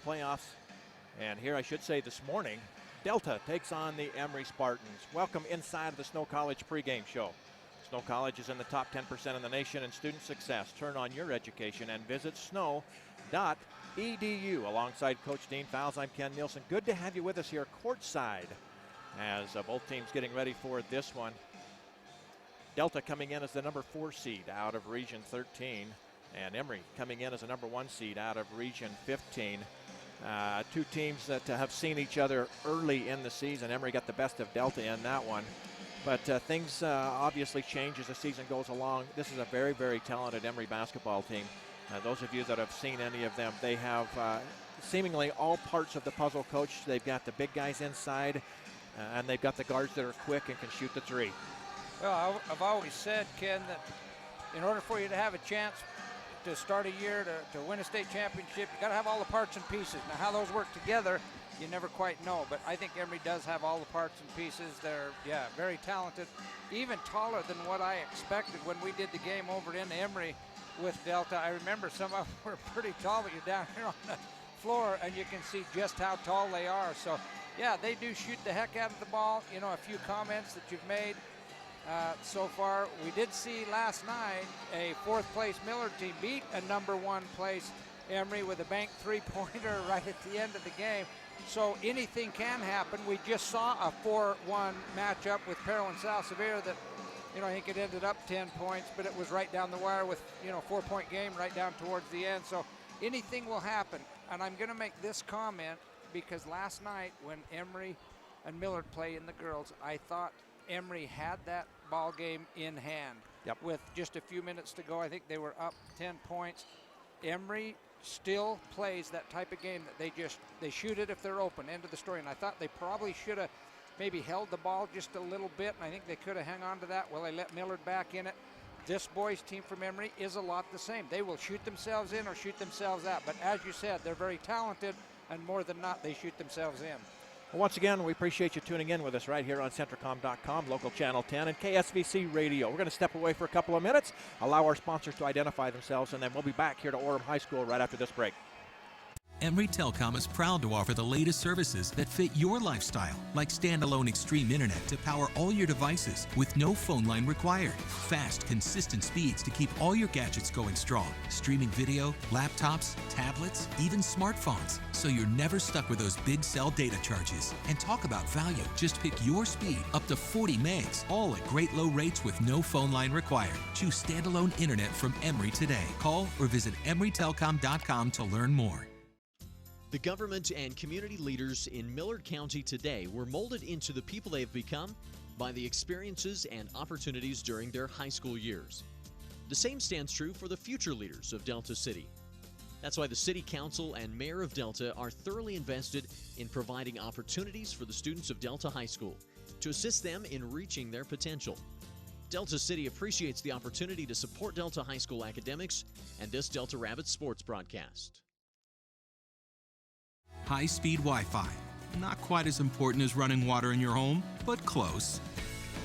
playoffs. And here I should say this morning, Delta takes on the Emery Spartans. Welcome inside of the Snow College pregame show. Snow College is in the top 10% in the nation in student success. Turn on your education and visit snow.edu. Alongside Coach Dean Fowles, I'm Ken Nielsen. Good to have you with us here courtside as both teams getting ready for this one. Delta coming in as the number 4 seed out of Region 13, and Emery coming in as a number 1 seed out of Region 15. Two teams that have seen each other early in the season. Emery got the best of Delta in that one. But things obviously change as the season goes along. This is a very, very talented Emery basketball team. Those of you that have seen any of them, they have seemingly all parts of the puzzle, Coach. They've got the big guys inside, and they've got the guards that are quick and can shoot the three. Well, I've always said, Ken, that in order for you to have a chance to start a year to win a state championship, you got to have all the parts and pieces. Now, how those work together, you never quite know, but I think Emery does have all the parts and pieces. They're, very talented, even taller than what I expected when we did the game over in Emery with Delta. I remember some of them were pretty tall, but you're down here on the floor and you can see just how tall they are. So, yeah, they do shoot the heck out of the ball. You know, a few comments that you've made so far. We did see last night a 4th place Millard team beat a number 1 place Emery with a bank 3-pointer right at the end of the game. So anything can happen. We just saw a 4-1 matchup with Peril and South Severe that, I think it ended up 10 points, but it was right down the wire with, 4-point game right down towards the end. So anything will happen. And I'm going to make this comment because last night when Emery and Millard play in the girls, I thought Emery had that ball game in hand. Yep. With just a few minutes to go. I think they were up 10 points. Emery still plays that type of game that they shoot it if they're open, end of the story. And I thought they probably should have maybe held the ball just a little bit, and I think they could have hung on to that. Well, they let Millard back in it. This boys team from Emery is a lot the same. They will shoot themselves in or shoot themselves out. But as you said, they're very talented, and more than not, they shoot themselves in. Well, once again, we appreciate you tuning in with us right here on Centricom.com, local channel 10, and KSVC Radio. We're going to step away for a couple of minutes, allow our sponsors to identify themselves, and then we'll be back here to Orem High School right after this break. Emery Telecom is proud to offer the latest services that fit your lifestyle, like standalone Extreme Internet to power all your devices with no phone line required. Fast, consistent speeds to keep all your gadgets going strong. Streaming video, laptops, tablets, even smartphones, so you're never stuck with those big cell data charges. And talk about value. Just pick your speed up to 40 megs, all at great low rates with no phone line required. Choose standalone internet from Emery today. Call or visit emerytelcom.com to learn more. The government and community leaders in Millard County today were molded into the people they have become by the experiences and opportunities during their high school years. The same stands true for the future leaders of Delta City. That's why the City Council and Mayor of Delta are thoroughly invested in providing opportunities for the students of Delta High School to assist them in reaching their potential. Delta City appreciates the opportunity to support Delta High School academics and this Delta Rabbit sports broadcast. High-speed Wi-Fi. Not quite as important as running water in your home, but close.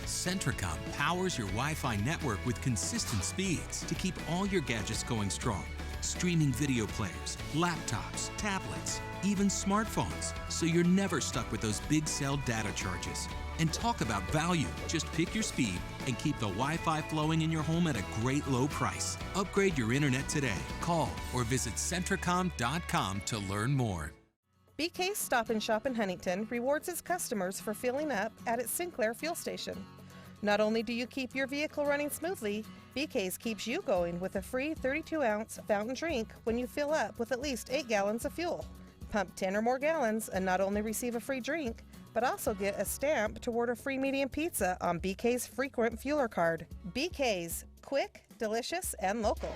Centricom powers your Wi-Fi network with consistent speeds to keep all your gadgets going strong. Streaming video players, laptops, tablets, even smartphones, so you're never stuck with those big cell data charges. And talk about value. Just pick your speed and keep the Wi-Fi flowing in your home at a great low price. Upgrade your internet today. Call or visit Centricom.com to learn more. BK's Stop and Shop in Huntington rewards its customers for filling up at its Sinclair fuel station. Not only do you keep your vehicle running smoothly, BK's keeps you going with a free 32-ounce fountain drink when you fill up with at least 8 gallons of fuel. Pump 10 or more gallons and not only receive a free drink, but also get a stamp toward a free medium pizza on BK's frequent fueler card. BK's, quick, delicious, and local.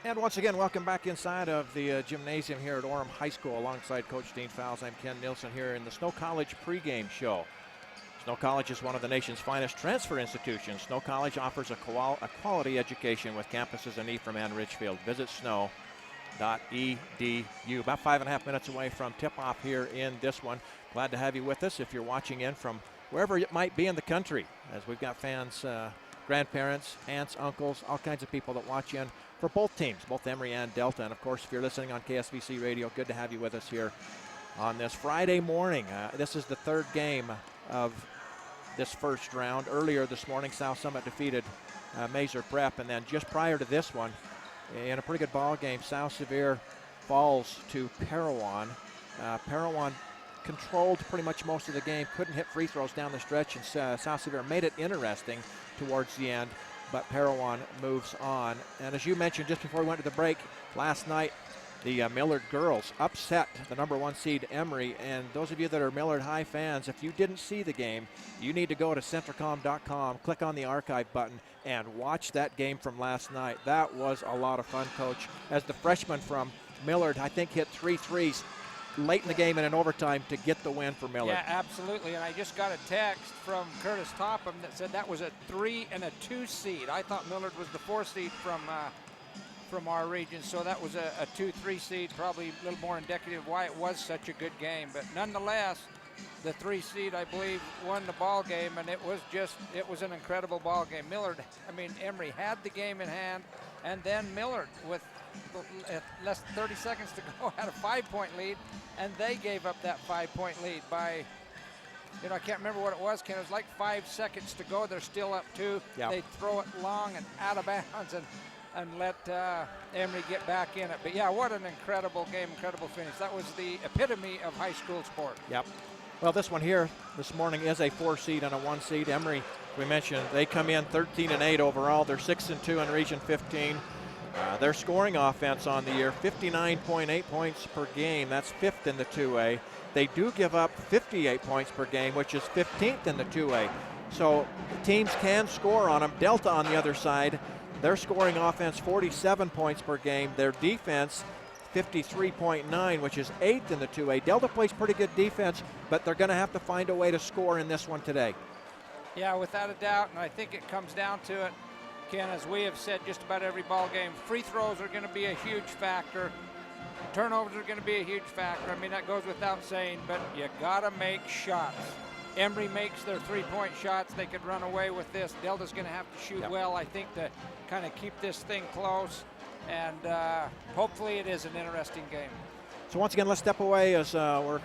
And once again, welcome back inside of the gymnasium here at Orem High School alongside Coach Dean Fowles. I'm Ken Nielsen here in the Snow College pregame show. Snow College is one of the nation's finest transfer institutions. Snow College offers a quality education with campuses in Ephraim and Ridgefield. Visit snow.edu. About 5.5 minutes away from tip-off here in this one. Glad to have you with us if you're watching in from wherever it might be in the country, as we've got fans grandparents, aunts, uncles, all kinds of people that watch in for both teams, both Emery and Delta. And of course, if you're listening on KSVC Radio, good to have you with us here on this Friday morning. This is the third game of this first round. Earlier this morning, South Summit defeated Mazer Prep, and then just prior to this one, in a pretty good ball game, South Sevier falls to Parowan. Parowan controlled pretty much most of the game, couldn't hit free throws down the stretch, and South Sevier made it interesting towards the end, but Parowan moves on. And as you mentioned just before we went to the break, last night the Millard girls upset the number 1 seed Emery. And those of you that are Millard High fans, if you didn't see the game, you need to go to centricom.com, click on the archive button, and watch that game from last night. That was a lot of fun, Coach. As the freshman from Millard, I think, hit 3 threes late in the game and in overtime to get the win for Millard. Yeah, absolutely. And I just got a text from Curtis Topham that said that was a 3 and a 2 seed. I thought Millard was the 4 seed from our region, so that was a 2-3 seed, probably a little more indicative of why it was such a good game. But nonetheless, the 3 seed, I believe, won the ball game, and it was an incredible ball game. Emery had the game in hand, and then Millard, with less than 30 seconds to go, had a 5-point lead, and they gave up that 5-point lead by, I can't remember what it was, Ken. It was like 5 seconds to go. They're still up 2. Yep. They throw it long and out of bounds, and let Emery get back in it. But yeah, what an incredible game, incredible finish. That was the epitome of high school sport. Yep. Well, this one here this morning is a 4 seed and a 1 seed. Emery, we mentioned, they come in 13-8 overall. They're 6-2 in Region 15. Their scoring offense on the year, 59.8 points per game. That's 5th in the 2A. They do give up 58 points per game, which is 15th in the 2A. So teams can score on them. Delta on the other side, their scoring offense, 47 points per game. Their defense, 53.9, which is 8th in the 2A. Delta plays pretty good defense, but they're going to have to find a way to score in this one today. Yeah, without a doubt, and I think it comes down to it, Ken, as we have said just about every ball game, free throws are going to be a huge factor. Turnovers are going to be a huge factor. That goes without saying, but you got to make shots. Emery makes their 3-point shots. They could run away with this. Delta's going to have to shoot well, I think, to kind of keep this thing close. And hopefully it is an interesting game. So once again, let's step away as we're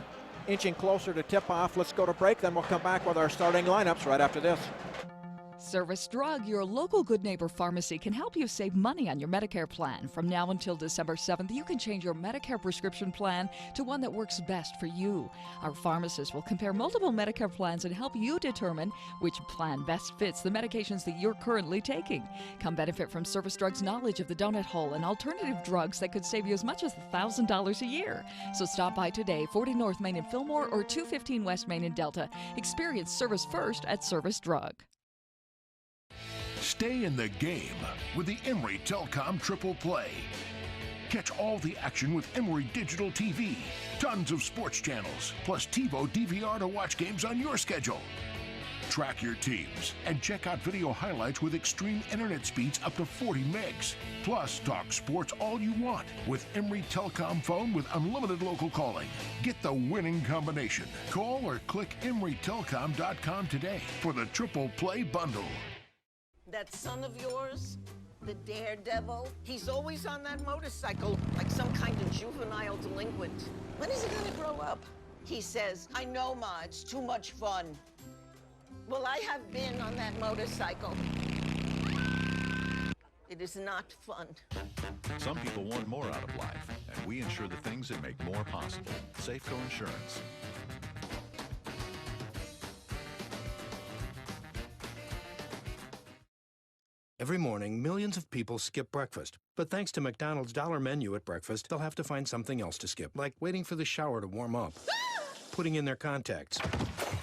inching closer to tip-off. Let's go to break, then we'll come back with our starting lineups right after this. Service Drug, your local Good Neighbor pharmacy, can help you save money on your Medicare plan. From now until December 7th, you can change your Medicare prescription plan to one that works best for you. Our pharmacist will compare multiple Medicare plans and help you determine which plan best fits the medications that you're currently taking. Come benefit from Service Drug's knowledge of the donut hole and alternative drugs that could save you as much as $1,000 a year. So stop by today, 40 North Main in Fillmore or 215 West Main in Delta. Experience service first at Service Drug. Stay in the game with the Emery Telcom Triple Play. Catch all the action with Emery Digital TV. Tons of sports channels, plus TiVo DVR to watch games on your schedule. Track your teams and check out video highlights with extreme internet speeds up to 40 megs. Plus, talk sports all you want with Emery Telcom phone with unlimited local calling. Get the winning combination. Call or click emerytelcom.com today for the Triple Play bundle. That son of yours, the daredevil, he's always on that motorcycle like some kind of juvenile delinquent. When is he gonna grow up? He says, I know, Ma, it's too much fun. Well, I have been on that motorcycle. It is not fun. Some people want more out of life, and we insure the things that make more possible. Safeco Insurance. Every morning, millions of people skip breakfast. But thanks to McDonald's Dollar Menu at breakfast, they'll have to find something else to skip, like waiting for the shower to warm up, putting in their contacts.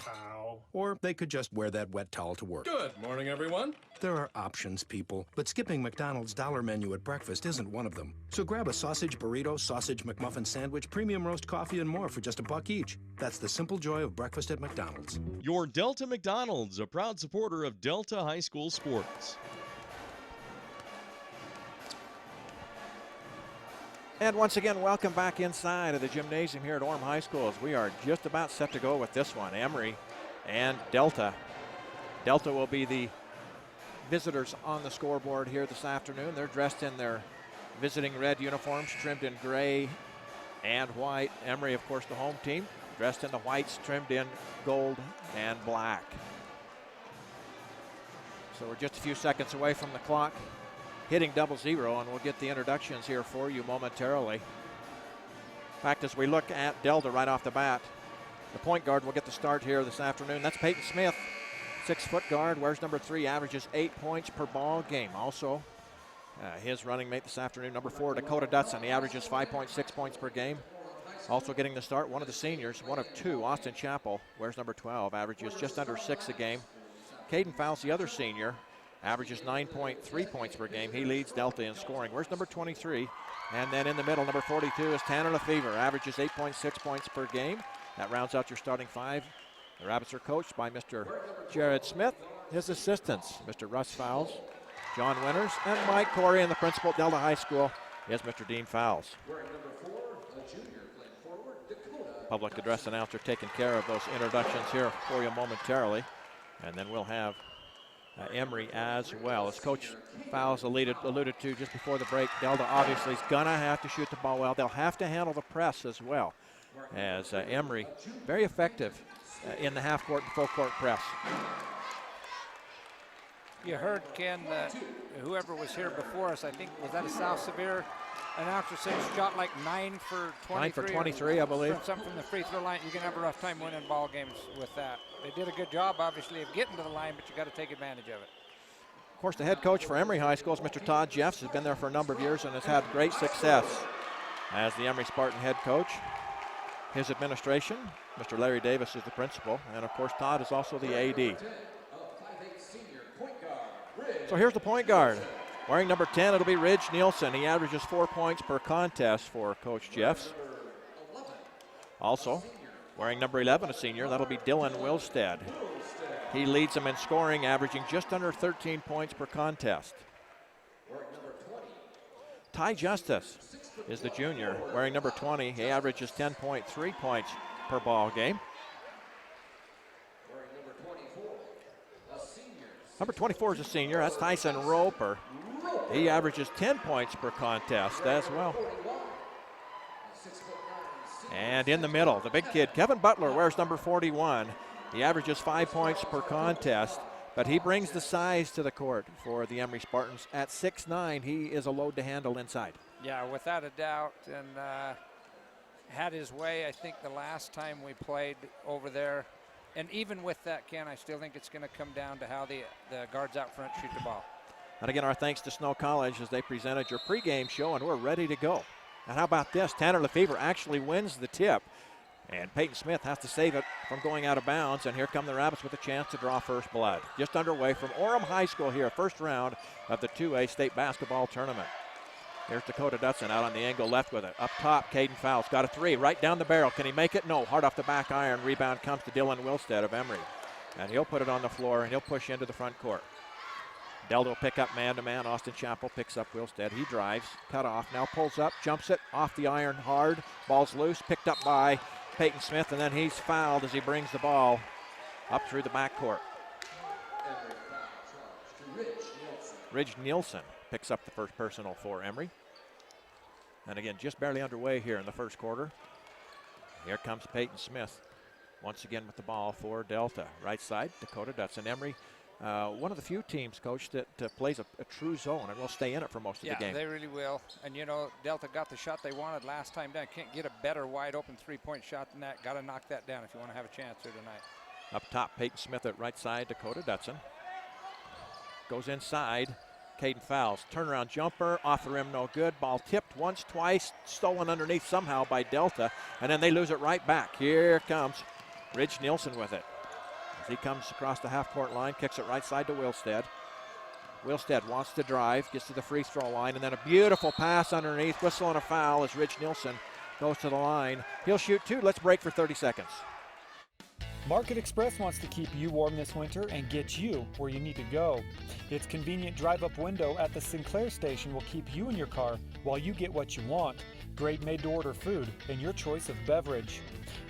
Ow. Or they could just wear that wet towel to work. Good morning, everyone. There are options, people, but skipping McDonald's Dollar Menu at breakfast isn't one of them. So grab a sausage burrito, sausage McMuffin sandwich, premium roast coffee, and more for just $1 each. That's the simple joy of breakfast at McDonald's. Your Delta McDonald's, a proud supporter of Delta High School sports. And once again, welcome back inside of the gymnasium here at Orem High School as we are just about set to go with this one. Emery and Delta. Delta will be the visitors on the scoreboard here this afternoon. They're dressed in their visiting red uniforms, trimmed in gray and white. Emery, of course, the home team, dressed in the whites, trimmed in gold and black. So we're just a few seconds away from the clock hitting 00, and we'll get the introductions here for you momentarily. In fact, as we look at Delta right off the bat, the point guard will get the start here this afternoon. That's Peyton Smith, 6-foot guard, wears number 3, averages 8 points per ball game. Also, his running mate this afternoon, number 4, Dakota Dutson. He averages 5.6 points per game. Also getting the start, one of the seniors, one of 2, Austin Chappell, wears number 12, averages just under 6 a game. Caden Fowles, the other senior, averages 9.3 points per game. He leads Delta in scoring. Where's number 23? And then in the middle, number 42 is Tanner Lefevre, averages 8.6 points per game. That rounds out your starting 5. The Rabbits are coached by Mr. Jared Smith. His assistants, Mr. Russ Fowles, John Winters, and Mike Corey, and the principal at Delta High School is Mr. Dean Fowles. Public address announcer taking care of those introductions here for you momentarily. And then we'll have Emery as well. As Coach Fowles alluded to just before the break, Delta obviously is going to have to shoot the ball well. They'll have to handle the press as well, as Emery very effective in the half-court and full-court press. You heard, Ken, that whoever was here before us, I think, was that a South Severe announcer, said shot like 9 for 23. 9 for 23, I believe. Something from the free throw line. You can have a rough time winning ball games with that. They did a good job, obviously, of getting to the line, but you got to take advantage of it. Of course, the head coach for Emery High School is Mr. Todd Jeffs. Has been there for a number of years and has had great success as the Emery Spartan head coach. His administration, Mr. Larry Davis is the principal, and of course Todd is also the AD. So here's the point guard. Wearing number 10, it'll be Ridge Nielsen. He averages 4 points per contest for Coach Jeffs. Also, wearing number 11, a senior, that'll be Dylan Wilstead. He leads them in scoring, averaging just under 13 points per contest. Ty Justice is the junior, wearing number 20. He averages 10.3 points per ball game. Number 24 is a senior. That's Tyson Roper. He averages 10 points per contest as well. And in the middle, the big kid, Kevin Butler, wears number 41. He averages 5 points per contest, but he brings the size to the court for the Emery Spartans. At 6'9", he is a load to handle inside. Yeah, without a doubt, and had his way, I think, the last time we played over there. And even with that, Ken, I still think it's going to come down to how the guards out front shoot the ball. And again, our thanks to Snow College as they presented your pregame show, and we're ready to go. And how about this? Tanner Lefevre actually wins the tip, and Peyton Smith has to save it from going out of bounds, and here come the Rabbits with a chance to draw first blood. Just underway from Orem High School here, first round of the 2A state basketball tournament. Here's Dakota Dutson out on the angle left with it. Up top, Caden Fowles got a 3 right down the barrel. Can he make it? No. Hard off the back iron. Rebound comes to Dylan Wilstead of Emery. And he'll put it on the floor, and he'll push into the front court. Delta will pick up man-to-man. Austin Chappell picks up Wilstead. He drives, cut off, now pulls up, jumps it, off the iron hard. Ball's loose, picked up by Peyton Smith, and then he's fouled as he brings the ball up through the backcourt. Ridge Nielsen picks up the first personal for Emery. And again, just barely underway here in the first quarter. Here comes Peyton Smith once again with the ball for Delta. Right side, Dakota Dutson. Emery, one of the few teams, Coach, that plays a true zone and will stay in it for most of the game. Yeah, they really will. And, you know, Delta got the shot they wanted last time down. Can't get a better wide-open three-point shot than that. Got to knock that down if you want to have a chance here tonight. Up top, Peyton Smith at right side, Dakota Dutson. Goes inside. Caden Fowles, turnaround jumper, off the rim, no good. Ball tipped once, twice, stolen underneath somehow by Delta, and then they lose it right back. Here comes Ridge Nielsen with it. As he comes across the half-court line, kicks it right side to Wilstead. Wilstead wants to drive, gets to the free throw line, and then a beautiful pass underneath, whistle and a foul as Ridge Nielsen goes to the line. He'll shoot 2. Let's break for 30 seconds. Market Express wants to keep you warm this winter and get you where you need to go. Its convenient drive-up window at the Sinclair station will keep you in your car while you get what you want. Great made-to-order food and your choice of beverage.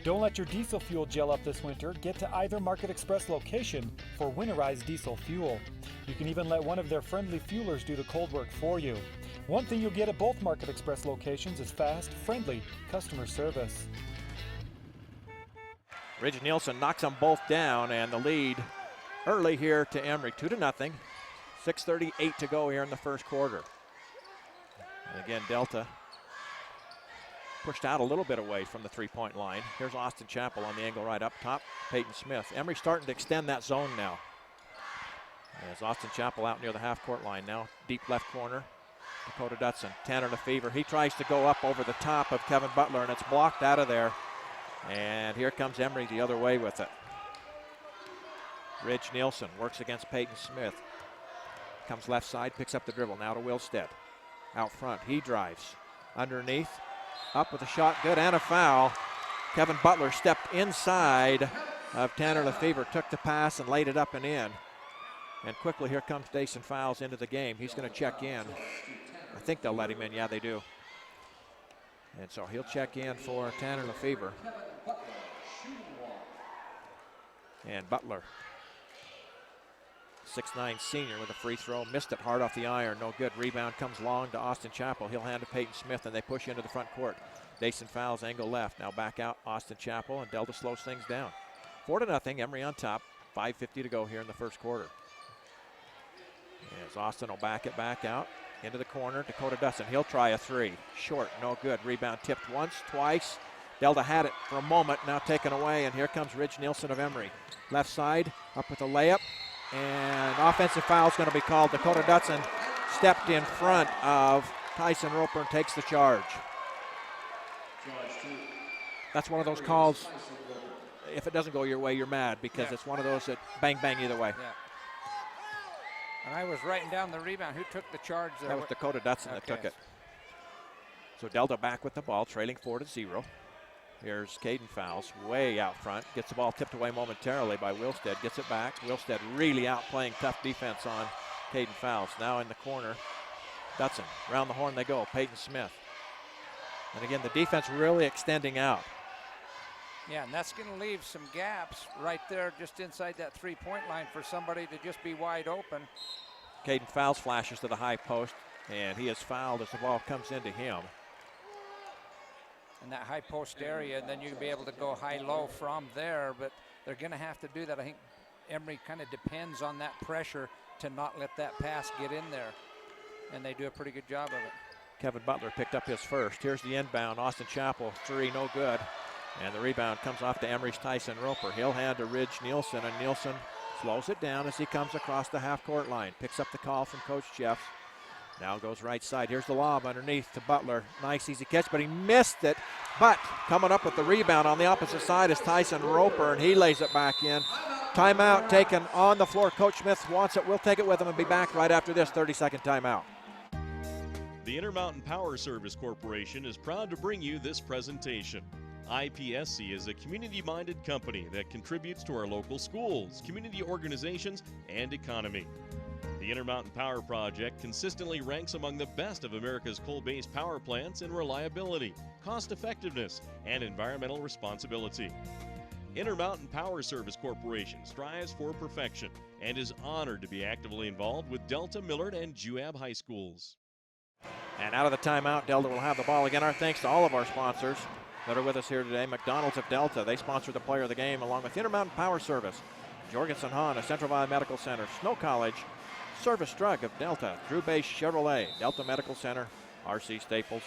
Don't let your diesel fuel gel up this winter. Get to either Market Express location for winterized diesel fuel. You can even let one of their friendly fuelers do the cold work for you. One thing you'll get at both Market Express locations is fast, friendly customer service. Ridge Nielsen knocks them both down, and the lead early here to Emery, 2-0. 6:38 to go here in the first quarter. And again, Delta pushed out a little bit away from the three-point line. Here's Austin Chappell on the angle right up top. Peyton Smith. Emery starting to extend that zone now. As Austin Chappell out near the half-court line now, deep left corner. Dakota Dutson, Tanner Lefevre. He tries to go up over the top of Kevin Butler, and it's blocked out of there. And here comes Emery the other way with it. Ridge Nielsen works against Peyton Smith. Comes left side, picks up the dribble. Now to Wilstead. Out front, he drives. Underneath, up with a shot, good, and a foul. Kevin Butler stepped inside of Tanner Lefevre, took the pass and laid it up and in. And quickly here comes Dason Fowles into the game. He's going to check in. I think they'll let him in. Yeah, they do. And so he'll check in for Tanner Lefevre. And Butler, 6'9" senior with a free throw. Missed it hard off the iron. No good. Rebound comes long to Austin Chappell. He'll hand to Peyton Smith, and they push into the front court. Dason Fowles, angle left. Now back out Austin Chappell, and Delta slows things down. 4-0. Emery on top. 5:50 to go here in the first quarter. As Austin will back it back out. Into the corner, Dakota Dutson. He'll try a three. Short, no good. Rebound tipped once, twice. Delta had it for a moment, now taken away, and here comes Ridge Nielsen of Emery. Left side, up with a layup, and offensive foul is going to be called. Dakota Dutson stepped in front of Tyson Roper and takes the charge. That's one of those calls, if it doesn't go your way, you're mad, because it's one of those that bang, bang either way. Yeah. And I was writing down the rebound. Who took the charge there? That was Dakota Dutson that took it. So Delta back with the ball, trailing 4-0. Here's Caden Fowles way out front. Gets the ball tipped away momentarily by Wilstead. Gets it back. Wilstead really outplaying tough defense on Caden Fowles. Now in the corner, Dutson. Around the horn they go. Peyton Smith. And again, the defense really extending out. Yeah, and that's going to leave some gaps right there just inside that three-point line for somebody to just be wide open. Caden Fowles flashes to the high post, and he is fouled as the ball comes into him. In that high post area, and then you'll be able to go high-low from there, but they're going to have to do that. I think Emery kind of depends on that pressure to not let that pass get in there, and they do a pretty good job of it. Kevin Butler picked up his first. Here's the inbound. Austin Chappell, three, no good. And the rebound comes off to Emery's Tyson Roper. He'll hand to Ridge Nielsen, and Nielsen slows it down as he comes across the half-court line. Picks up the call from Coach Jeffs. Now goes right side. Here's the lob underneath to Butler. Nice, easy catch, but he missed it. But coming up with the rebound on the opposite side is Tyson Roper, and he lays it back in. Timeout taken on the floor. Coach Smith wants it. We'll take it with him and be back right after this 30-second timeout. The Intermountain Power Service Corporation is proud to bring you this presentation. IPSC is a community-minded company that contributes to our local schools, community organizations, and economy. The Intermountain Power Project consistently ranks among the best of America's coal-based power plants in reliability, cost-effectiveness, and environmental responsibility. Intermountain Power Service Corporation strives for perfection and is honored to be actively involved with Delta, Millard, and Juab High Schools. And out of the timeout, Delta will have the ball again. Our thanks to all of our sponsors that are with us here today. McDonald's of Delta, they sponsor the player of the game, along with Intermountain Power Service, Jorgensen Honda, Central Valley Medical Center, Snow College, Service Drug of Delta, Drew Base Chevrolet, Delta Medical Center, RC Staples,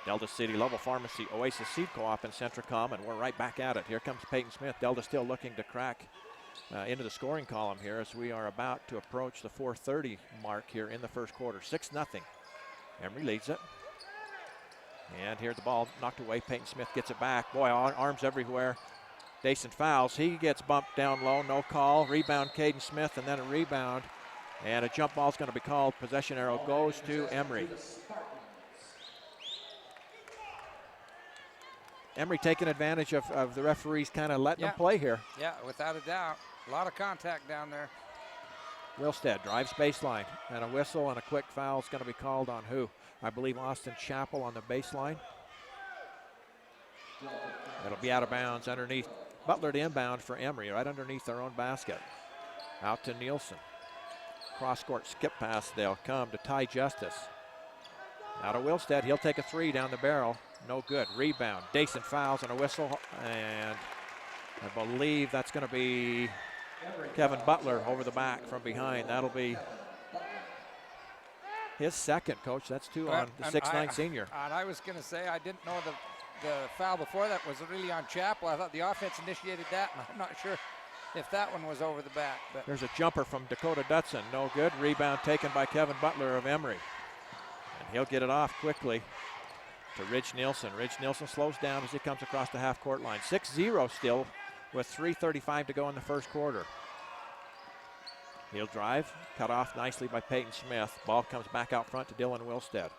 Delta City Level Pharmacy, Oasis Seed Co-op, and Centricom, and we're right back at it. Here comes Peyton Smith. Delta still looking to crack into the scoring column here as we are about to approach the 4:30 mark here in the first quarter. 6-0. Emery leads it. And here's the ball knocked away. Peyton Smith gets it back. Boy, arms everywhere. Dason Fowles. He gets bumped down low. No call. Rebound, Caden Smith, and then a rebound. And a jump ball is going to be called. Possession arrow goes to Emery. Emery taking advantage of the referees kind of letting them play here. Yeah, without a doubt. A lot of contact down there. Wilstead drives baseline, and a whistle and a quick foul is going to be called on who? I believe Austin Chappell on the baseline. It'll be out of bounds underneath. Butler to inbound for Emery, right underneath their own basket. Out to Nielsen. Cross-court skip pass, they'll come to Ty Justice. Out of Wilstead, he'll take a three down the barrel. No good. Rebound. Dason fouls and a whistle, and I believe that's going to be Kevin Butler over the back from behind. That'll be his second, Coach. That's two on the 6'9" senior. And I was going to say, I didn't know the foul before that was really on Chappell. I thought the offense initiated that, and I'm not sure if that one was over the back. But there's a jumper from Dakota Dutson. No good. Rebound taken by Kevin Butler of Emery. And he'll get it off quickly to Ridge Nielsen. Ridge Nielsen slows down as he comes across the half-court line. 6-0 still with 3:35 to go in the first quarter. He'll drive, cut off nicely by Peyton Smith. Ball comes back out front to Dylan Wilstead.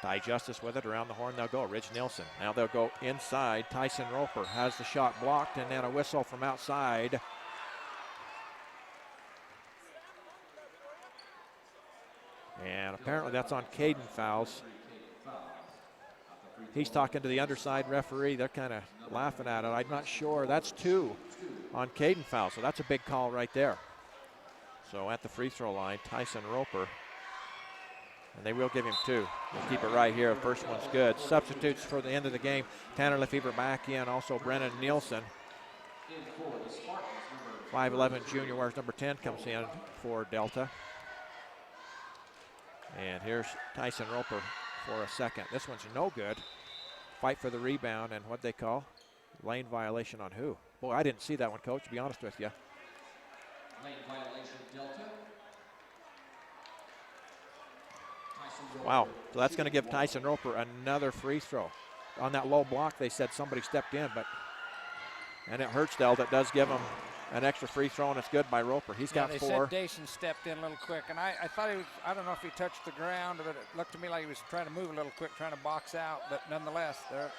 Ty Justice with it, around the horn they'll go. Ridge Nielsen, now they'll go inside. Tyson Roper has the shot blocked, and then a whistle from outside. And apparently that's on Caden Fouls. He's talking to the underside referee. They're kind of laughing at it. I'm not sure. That's two on Caden Fouls, so that's a big call right there. So at the free throw line, Tyson Roper. And they will give him two. We'll keep it right here. First one's good. Substitutes for the end of the game. Tanner Lefevre back in. Also Brennan Nielsen. 5'11" junior wears number 10, comes in for Delta. And here's Tyson Roper for a second. This one's no good. Fight for the rebound, and what they call lane violation on who? Boy, I didn't see that one, Coach, to be honest with you. Lane violation, Delta. Wow, so that's going to give Tyson Roper another free throw. On that low block, they said somebody stepped in, and it hurts Del. That does give him an extra free throw, and it's good by Roper. He's got four. They said Dason stepped in a little quick, and I thought he was, I don't know if he touched the ground, but it looked to me like he was trying to move a little quick, trying to box out, but nonetheless, there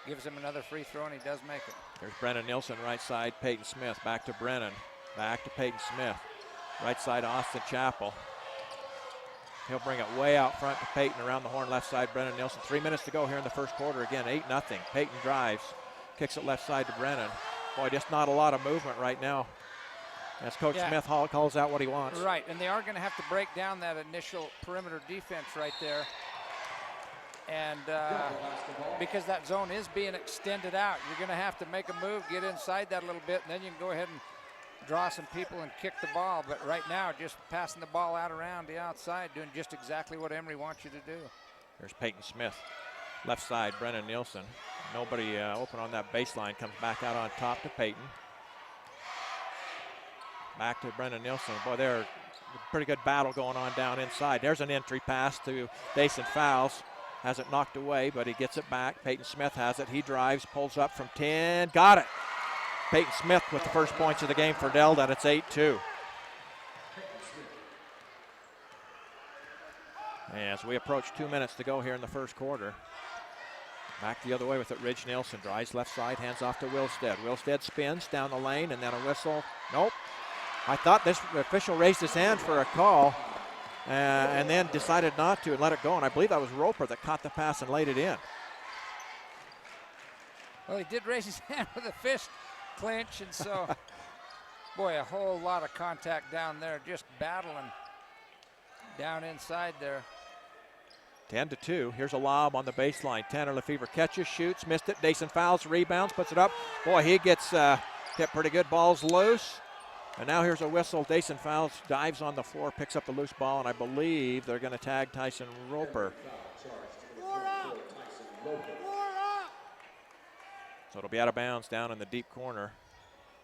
gives him another free throw, and he does make it. There's Brennan Nielsen, right side, Peyton Smith, back to Brennan, back to Peyton Smith. Right side, Austin Chappell. He'll bring it way out front to Peyton around the horn, left side, Brennan Nielsen. 3 minutes to go here in the first quarter. Again, 8-0. Peyton drives, kicks it left side to Brennan. Boy, just not a lot of movement right now as Coach Smith calls out what he wants. Right, and they are going to have to break down that initial perimeter defense right there. And because that zone is being extended out, you're going to have to make a move, get inside that a little bit, and then you can go ahead and draw some people and kick the ball. But right now, just passing the ball out around the outside, doing just exactly what Emery wants you to do. There's Peyton Smith. Left side, Brennan Nielsen. Nobody open on that baseline. Comes back out on top to Peyton. Back to Brennan Nielsen. Boy, there's a pretty good battle going on down inside. There's an entry pass to Dason Fouls. Has it knocked away, but he gets it back. Peyton Smith has it. He drives, pulls up from 10. Got it. Peyton Smith with the first points of the game for Delta, and it's 8-2. As we approach 2 minutes to go here in the first quarter. Back the other way with it, Ridge Nielsen drives left side, hands off to Wilstead. Wilstead spins down the lane, and then a whistle. Nope. I thought this official raised his hand for a call and then decided not to and let it go, and I believe that was Roper that caught the pass and laid it in. Well, he did raise his hand with a fist clinch, and so, boy, a whole lot of contact down there, just battling down inside there. 10-2. Here's a lob on the baseline. Tanner Lefevre catches, shoots, missed it. Dason Fouls, rebounds, puts it up. Boy, he gets hit pretty good. Ball's loose. And now here's a whistle. Dason Fouls dives on the floor, picks up the loose ball, and I believe they're going to tag Tyson Roper. So it'll be out of bounds down in the deep corner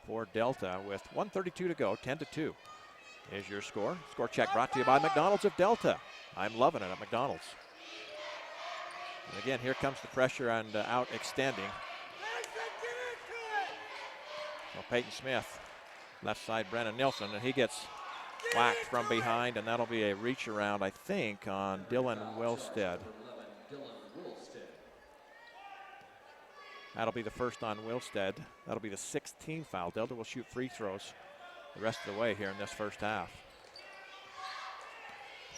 for Delta with 1:32 to go. 10-2 is your score. Score check brought to you by McDonald's of Delta. I'm loving it at McDonald's. And again, here comes the pressure and out extending. So Peyton Smith, left side Brennan Nielsen, and he gets whacked from behind, and that'll be a reach around, I think, on Dylan Wilstead. That'll be the first on Wilstead. That'll be the 16th foul. Delta will shoot free throws the rest of the way here in this first half.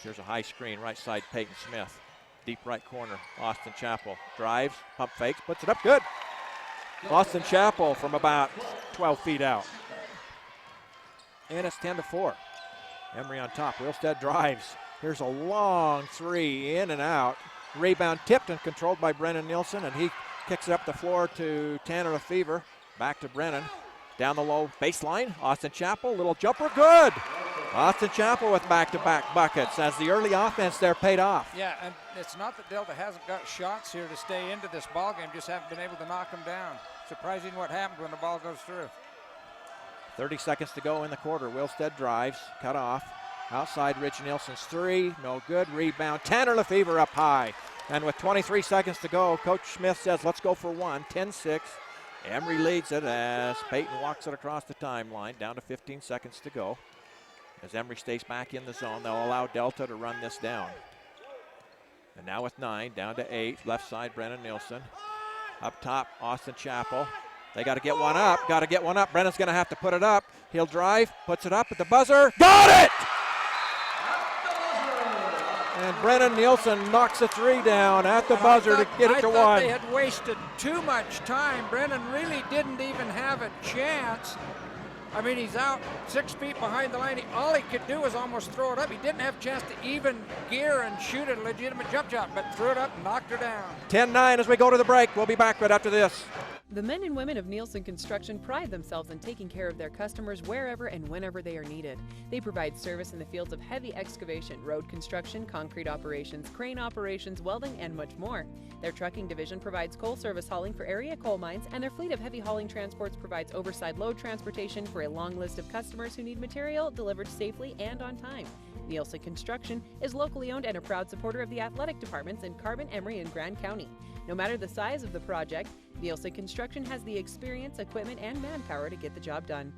Here's a high screen, right side, Peyton Smith. Deep right corner, Austin Chappell. Drives, pump fakes, puts it up, good. Austin Chappell from about 12 feet out. And it's 10-4. Emery on top, Wilstead drives. Here's a long three, in and out. Rebound tipped and controlled by Brennan Nielsen, and he kicks it up the floor to Tanner Lefevre. Back to Brennan. Down the low baseline, Austin Chappell, little jumper, good. Austin Chappell with back-to-back buckets as the early offense there paid off. Yeah, and it's not that Delta hasn't got shots here to stay into this ball game, just haven't been able to knock them down. Surprising what happens when the ball goes through. 30 seconds to go in the quarter. Wilstead drives, cut off. Outside, Rich Nielsen's three, no good. Rebound, Tanner Lefevre up high. And with 23 seconds to go, Coach Smith says, let's go for one, 10-6. Emery leads it as Peyton walks it across the timeline, down to 15 seconds to go. As Emery stays back in the zone, they'll allow Delta to run this down. And now with 9, down to 8, left side, Brennan Nielsen. Up top, Austin Chappell. They got to get one up, Brennan's going to have to put it up. He'll drive, puts it up at the buzzer, got it! And Brennan Nielsen knocks a three down at the buzzer to get it to one. I thought they had wasted too much time. Brennan really didn't even have a chance. I mean, he's out 6 feet behind the line. All he could do was almost throw it up. He didn't have a chance to even gear and shoot a legitimate jump shot, but threw it up and knocked her down. 10-9 as we go to the break. We'll be back right after this. The men and women of Nielsen Construction pride themselves in taking care of their customers wherever and whenever they are needed. They provide service in the fields of heavy excavation, road construction, concrete operations, crane operations, welding, and much more. Their trucking division provides coal service hauling for area coal mines, and their fleet of heavy hauling transports provides oversized load transportation for a long list of customers who need material delivered safely and on time. Nielsen Construction is locally owned and a proud supporter of the athletic departments in Carbon, Emery, and Grand County. No matter the size of the project, Nielsen Construction has the experience, equipment, and manpower to get the job done.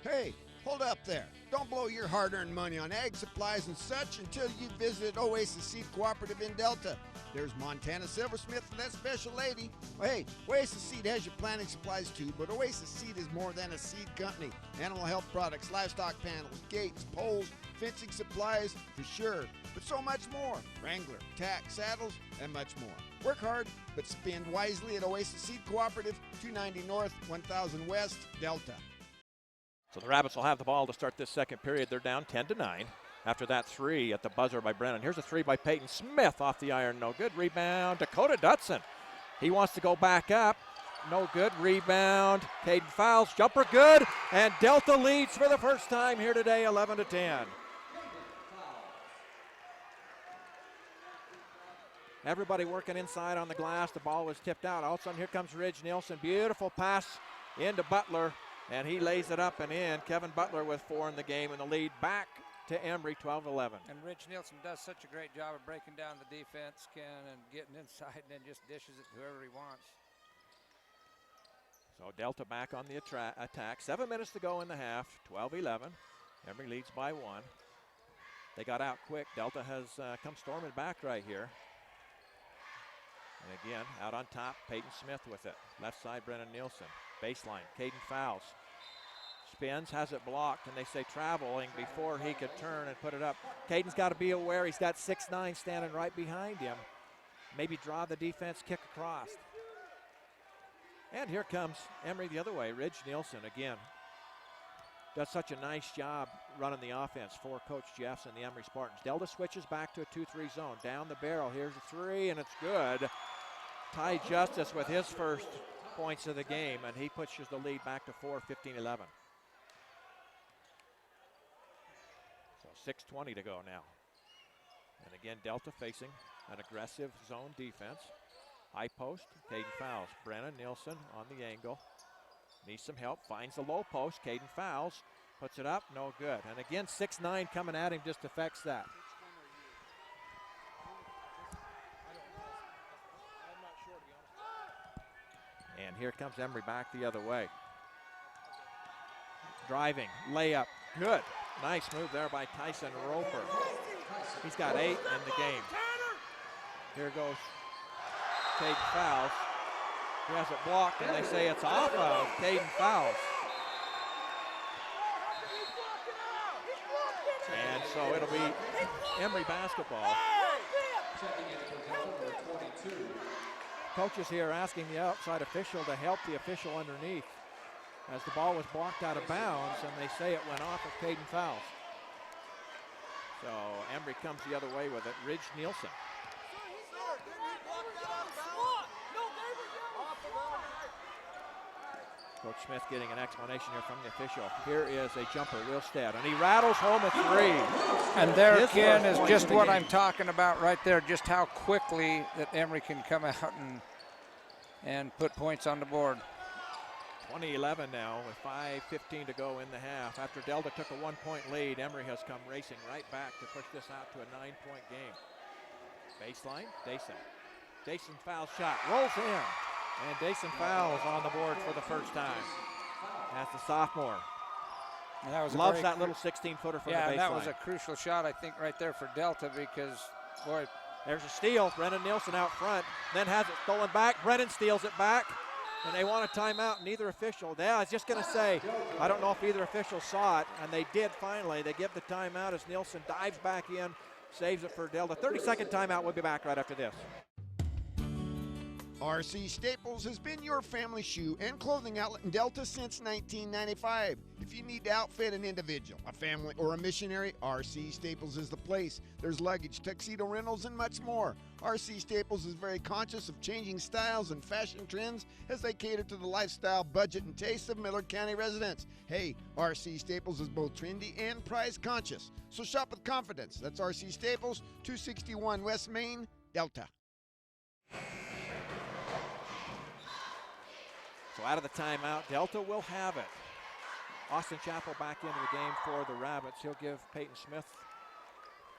Hey, hold up there. Don't blow your hard-earned money on ag supplies and such until you visit Oasis Seed Cooperative in Delta. There's Montana Silversmith and that special lady. Well, hey, Oasis Seed has your planting supplies too, but Oasis Seed is more than a seed company. Animal health products, livestock panels, gates, poles, fencing supplies, for sure, but so much more. Wrangler, tack, saddles, and much more. Work hard, but spend wisely at Oasis Seed Cooperative, 290 North, 1000 West, Delta. So the Rabbits will have the ball to start this second period. They're down 10-9. After that three at the buzzer by Brennan. Here's a three by Peyton Smith off the iron. No good. Rebound. Dakota Dutson. He wants to go back up. No good. Rebound. Caden Fowles. Jumper good. And Delta leads for the first time here today, 11-10. Everybody working inside on the glass. The ball was tipped out. All of a sudden, here comes Ridge Nielsen. Beautiful pass into Butler. And he lays it up and in. Kevin Butler with 4 in the game, and the lead back to Emery, 12-11. And Rich Nielsen does such a great job of breaking down the defense, Ken, and getting inside and then just dishes it to whoever he wants. So Delta back on the attack. 7 minutes to go in the half, 12-11. Emery leads by 1. They got out quick. Delta has come storming back right here. And again, out on top, Peyton Smith with it. Left side, Brennan Nielsen. Baseline, Caden Fowles. Spins, has it blocked, and they say traveling before he could turn and put it up. Caden's got to be aware. He's got 6'9" standing right behind him. Maybe draw the defense, kick across. And here comes Emery the other way. Ridge Nielsen again does such a nice job running the offense for Coach Jeffs and the Emery Spartans. Delta switches back to a 2-3 zone. Down the barrel, here's a three, and it's good. Ty Justice with his first points of the game, and he pushes the lead back to 4, 15-11. So 6:20 to go now. And again, Delta facing an aggressive zone defense. High post, Caden Fowles. Brennan Nielsen on the angle. Needs some help, finds the low post. Caden Fowles puts it up, no good. And again, 6'9" coming at him just affects that. And here comes Emery back the other way. Driving, layup, good. Nice move there by Tyson Roper. He's got 8 in the game. Here goes Caden Fowles. He has it blocked, and they say it's off of Caden Fowles. And so it'll be Emery basketball. Coaches here asking the outside official to help the official underneath as the ball was blocked out of bounds, and they say it went off of Caden Fowles. So Emery comes the other way with it. Ridge Nielsen. Coach Smith getting an explanation here from the official. Here is a jumper, Wilstead, and he rattles home a three. And there, Ken, is just what I'm talking about right there, just how quickly that Emery can come out and put points on the board. 20-11 now with 5:15 to go in the half. After Delta took a 1-point lead, Emery has come racing right back to push this out to a 9-point game. Baseline, Dason. Dason foul shot, rolls in. And Dason Fowles on the board for the first time. That's the sophomore. And that was loves that little 16-footer from the baseline. Yeah, that was a crucial shot, I think, right there for Delta because, boy. There's a steal. Brennan Nielsen out front. Then has it stolen back. Brennan steals it back. And they want a timeout. Neither official. Yeah, I was just going to say, I don't know if either official saw it. And they did finally. They give the timeout as Nielsen dives back in, saves it for Delta. 30-second timeout. We'll be back right after this. RC Staples has been your family shoe and clothing outlet in Delta since 1995. If you need to outfit an individual, a family, or a missionary, RC Staples is the place. There's luggage, tuxedo rentals, and much more. RC Staples is very conscious of changing styles and fashion trends as they cater to the lifestyle, budget, and taste of Millard County residents. Hey, RC Staples is both trendy and price conscious. So shop with confidence. That's RC Staples, 261 West Main, Delta. So out of the timeout, Delta will have it. Austin Chapel back into the game for the Rabbits. He'll give Peyton Smith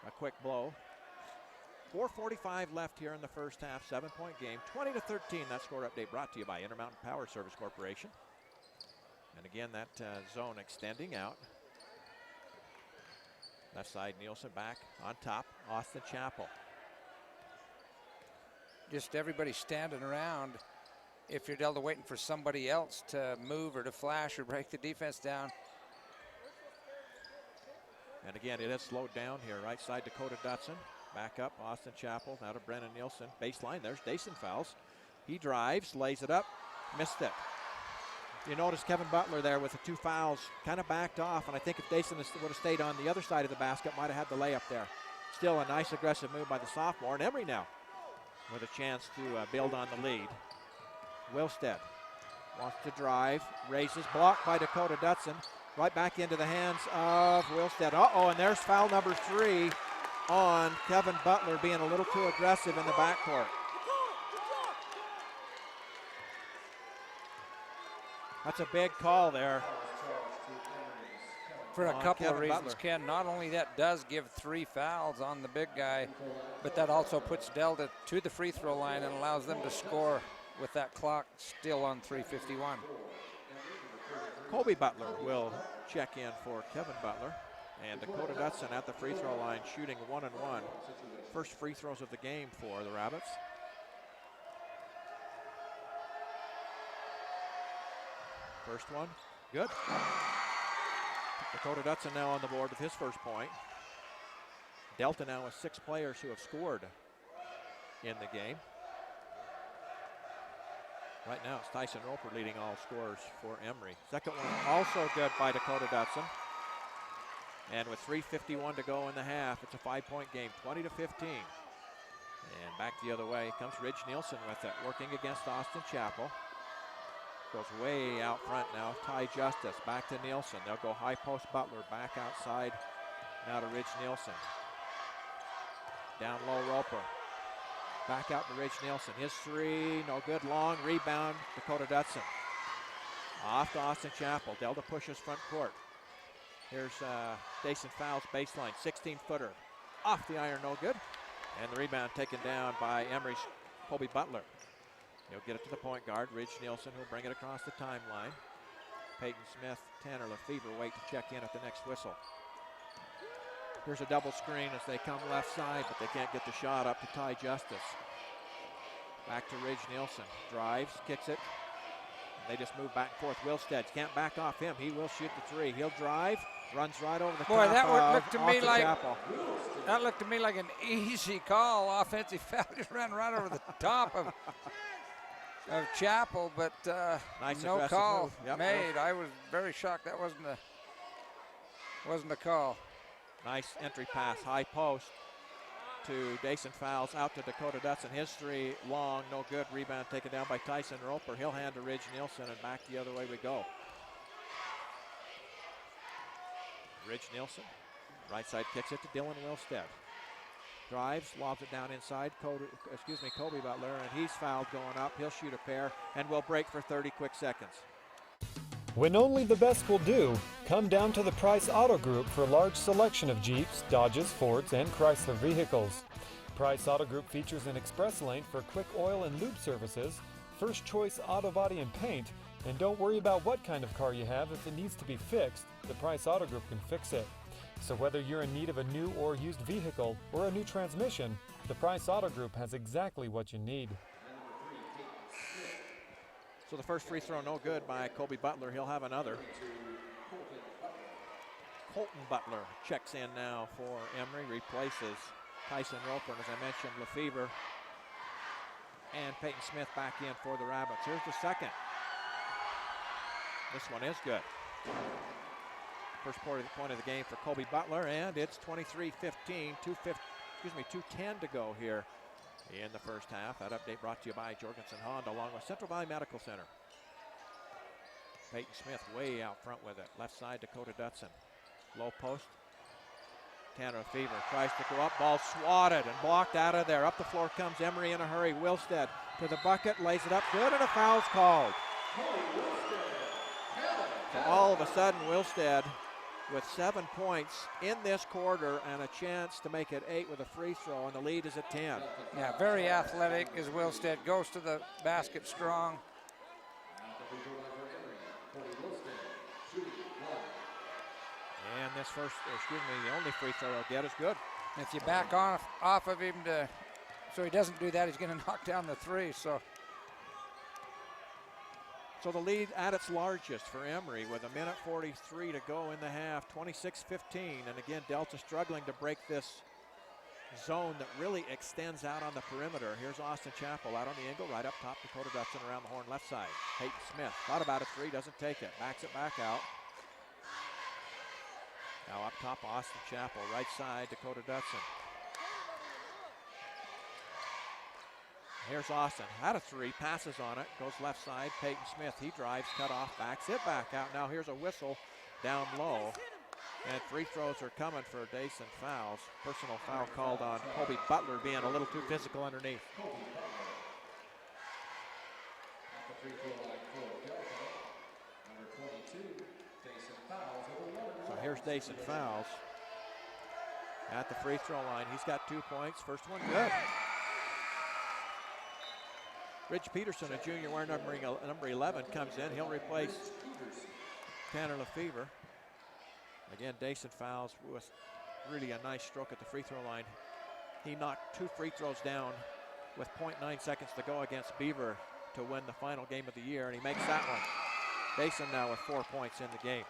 a quick blow. 4:45 left here in the first half, 7-point game. 20-13, that score update brought to you by Intermountain Power Service Corporation. And again, that zone extending out. Left side, Nielsen back on top, Austin Chapel. Just everybody standing around. If you're Delta waiting for somebody else to move or to flash or break the defense down. And again, it has slowed down here. Right side, Dakota Dutson. Back up, Austin Chapel. Now to Brennan Nielsen. Baseline, there's Dason Fowles. He drives, lays it up, missed it. You notice Kevin Butler there with the 2 fouls, kind of backed off. And I think if Dason would have stayed on the other side of the basket, might have had the layup there. Still a nice aggressive move by the sophomore. And Emery now with a chance to build on the lead. Wilstead wants to drive, raises, blocked by Dakota Dutson. Right back into the hands of Wilstead. And there's foul number 3 on Kevin Butler, being a little too aggressive in the backcourt. That's a big call there. For a couple of reasons, Ken. Not only that does give 3 fouls on the big guy, but that also puts Delta to the free throw line and allows them to score with that clock still on 3:51. Colby Butler will check in for Kevin Butler. And Dakota Dutson at the free throw line shooting 1 and 1. First free throws of the game for the Rabbits. First one, good. Dakota Dutson now on the board with his first point. Delta now with 6 players who have scored in the game. Right now it's Tyson Roper leading all scorers for Emery. Second one also good by Dakota Dutson. And with 3:51 to go in the half, it's a 5-point game, 20-15. And back the other way comes Ridge Nielsen with it, working against Austin Chapel. Goes way out front now, Ty Justice, back to Nielsen. They'll go high post Butler, back outside, now to Ridge Nielsen. Down low Roper. Back out to Ridge Nielsen. His 3, no good. Long rebound, Dakota Dutson. Off to Austin Chapel. Delta pushes front court. Here's Dason Fowles baseline, 16-footer. Off the iron, no good. And the rebound taken down by Emery's Colby Butler. He'll get it to the point guard. Ridge Nielsen will bring it across the timeline. Peyton Smith, Tanner Lefevre wait to check in at the next whistle. Here's a double screen as they come left side, but they can't get the shot up to Ty Justice. Back to Ridge Nielsen. Drives, kicks it. They just move back and forth. Wilstead can't back off him. He will shoot the three. He'll drive, runs right over the top that would of look to me like Chapel. that looked to me like an easy call. Offensive foul, just ran right over the top of Chapel, but nice no call move. made. I was very shocked that wasn't a call. Nice entry pass, high post to Dason Fowles, out to Dakota Dutson. His three, long, no good. Rebound taken down by Tyson Roper. He'll hand to Ridge Nielsen, and back the other way we go. Ridge Nielsen, right side kicks it to Dylan Wilstead. Drives, lobs it down inside. Kobe Butler, and he's fouled going up. He'll shoot a pair, and we'll break for 30 quick seconds. When only the best will do, come down to the Price Auto Group for a large selection of Jeeps, Dodges, Fords, and Chrysler vehicles. Price Auto Group features an express lane for quick oil and lube services, first choice auto body and paint, and don't worry about what kind of car you have. If it needs to be fixed, the Price Auto Group can fix it. So whether you're in need of a new or used vehicle or a new transmission, the Price Auto Group has exactly what you need. So the first free throw no good by Kobe Butler. He'll have another. Colton Butler checks in now for Emery, replaces Tyson Roper, and as I mentioned, Lefevre and Peyton Smith back in for the Rabbits. Here's the second. This one is good. First point of the game for Kobe Butler, and it's 23-15, 2:10 to go here in the first half. That update brought to you by Jorgensen Honda along with Central Valley Medical Center. Peyton Smith way out front with it. Left side, Dakota Dutson. Low post. Tanner Lefevre tries to go up. Ball swatted and blocked out of there. Up the floor comes Emery in a hurry. Wilstead to the bucket, lays it up good, and a foul's called. So all of a sudden, Wilstead with 7 points in this quarter and a chance to make it 8 with a free throw, and the lead is at 10. Yeah, very athletic as Wilstead goes to the basket strong. And this the only free throw he'll get is good. If you back off of him so he doesn't do that, he's going to knock down the three. So the lead at its largest for Emery with 1:43 to go in the half, 26-15. And again, Delta struggling to break this zone that really extends out on the perimeter. Here's Austin Chapel out on the angle, right up top. Dakota Dutson around the horn left side. Peyton Smith thought about a three, doesn't take it. Backs it back out. Now up top, Austin Chapel, right side, Dakota Dutson. Here's Austin, had a three, passes on it, goes left side, Peyton Smith, he drives, cut off, backs it back out. Now here's a whistle down low, and free throws are coming for Dason Fowles. Personal foul called on Kobe Butler being a little too physical underneath. So here's Dason Fowles at the free throw line. He's got 2 points, first one good. Rich Peterson, a junior wearing number 11, comes in. He'll replace Tanner Lefevre. Again, Dason Fowles with really a nice stroke at the free throw line. He knocked 2 free throws down with 0.9 seconds to go against Beaver to win the final game of the year, and he makes that one. Dason now with 4 points in the game.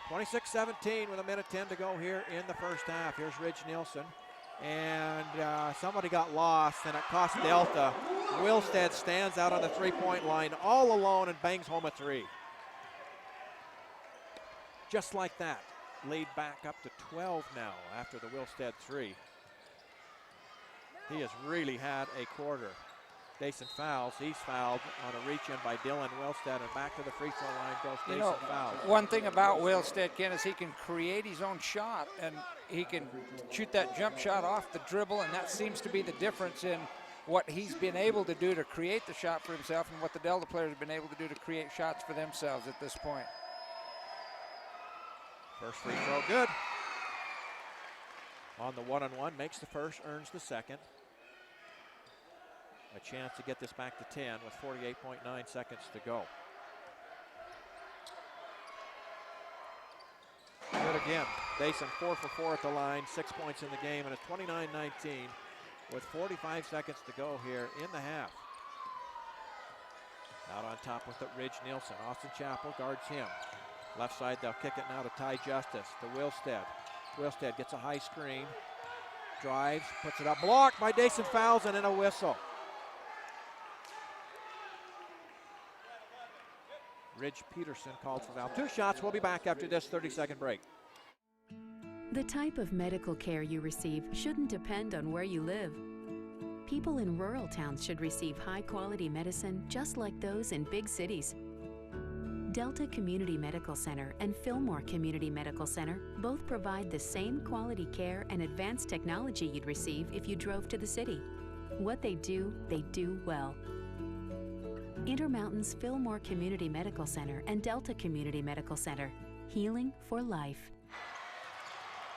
26-17 with 1:10 to go here in the first half. Here's Ridge Nielsen. And somebody got lost, and it cost Delta. Wilstead stands out on the three-point line all alone and bangs home a three. Just like that, lead back up to 12 now after the Wilstead three. He has really had a quarter. Dason Fowles, he's fouled on a reach-in by Dylan Wilstead, and back to the free throw line goes Dason Fowles. One thing about Wilstead, Ken, is he can create his own shot, and he can shoot that jump shot off the dribble, and that seems to be the difference in what he's been able to do to create the shot for himself and what the Delta players have been able to do to create shots for themselves at this point. First free throw good. On the one-on-one, makes the first, earns the second. A chance to get this back to 10 with 48.9 seconds to go. Good again. Dason 4 for 4 at the line, 6 points in the game, and it's 29-19 with 45 seconds to go here in the half. Out on top with it, Ridge Nielsen. Austin Chapel guards him. Left side, they'll kick it now to Ty Justice, to Wilstead. Wilstead gets a high screen, drives, puts it up, blocked by Dason Fouls, and a whistle. Ridge Peterson called for foul. 2 shots. We'll be back after this 30-second break. The type of medical care you receive shouldn't depend on where you live. People in rural towns should receive high-quality medicine just like those in big cities. Delta Community Medical Center and Fillmore Community Medical Center both provide the same quality care and advanced technology you'd receive if you drove to the city. What they do well. Intermountain's Fillmore Community Medical Center and Delta Community Medical Center. Healing for life.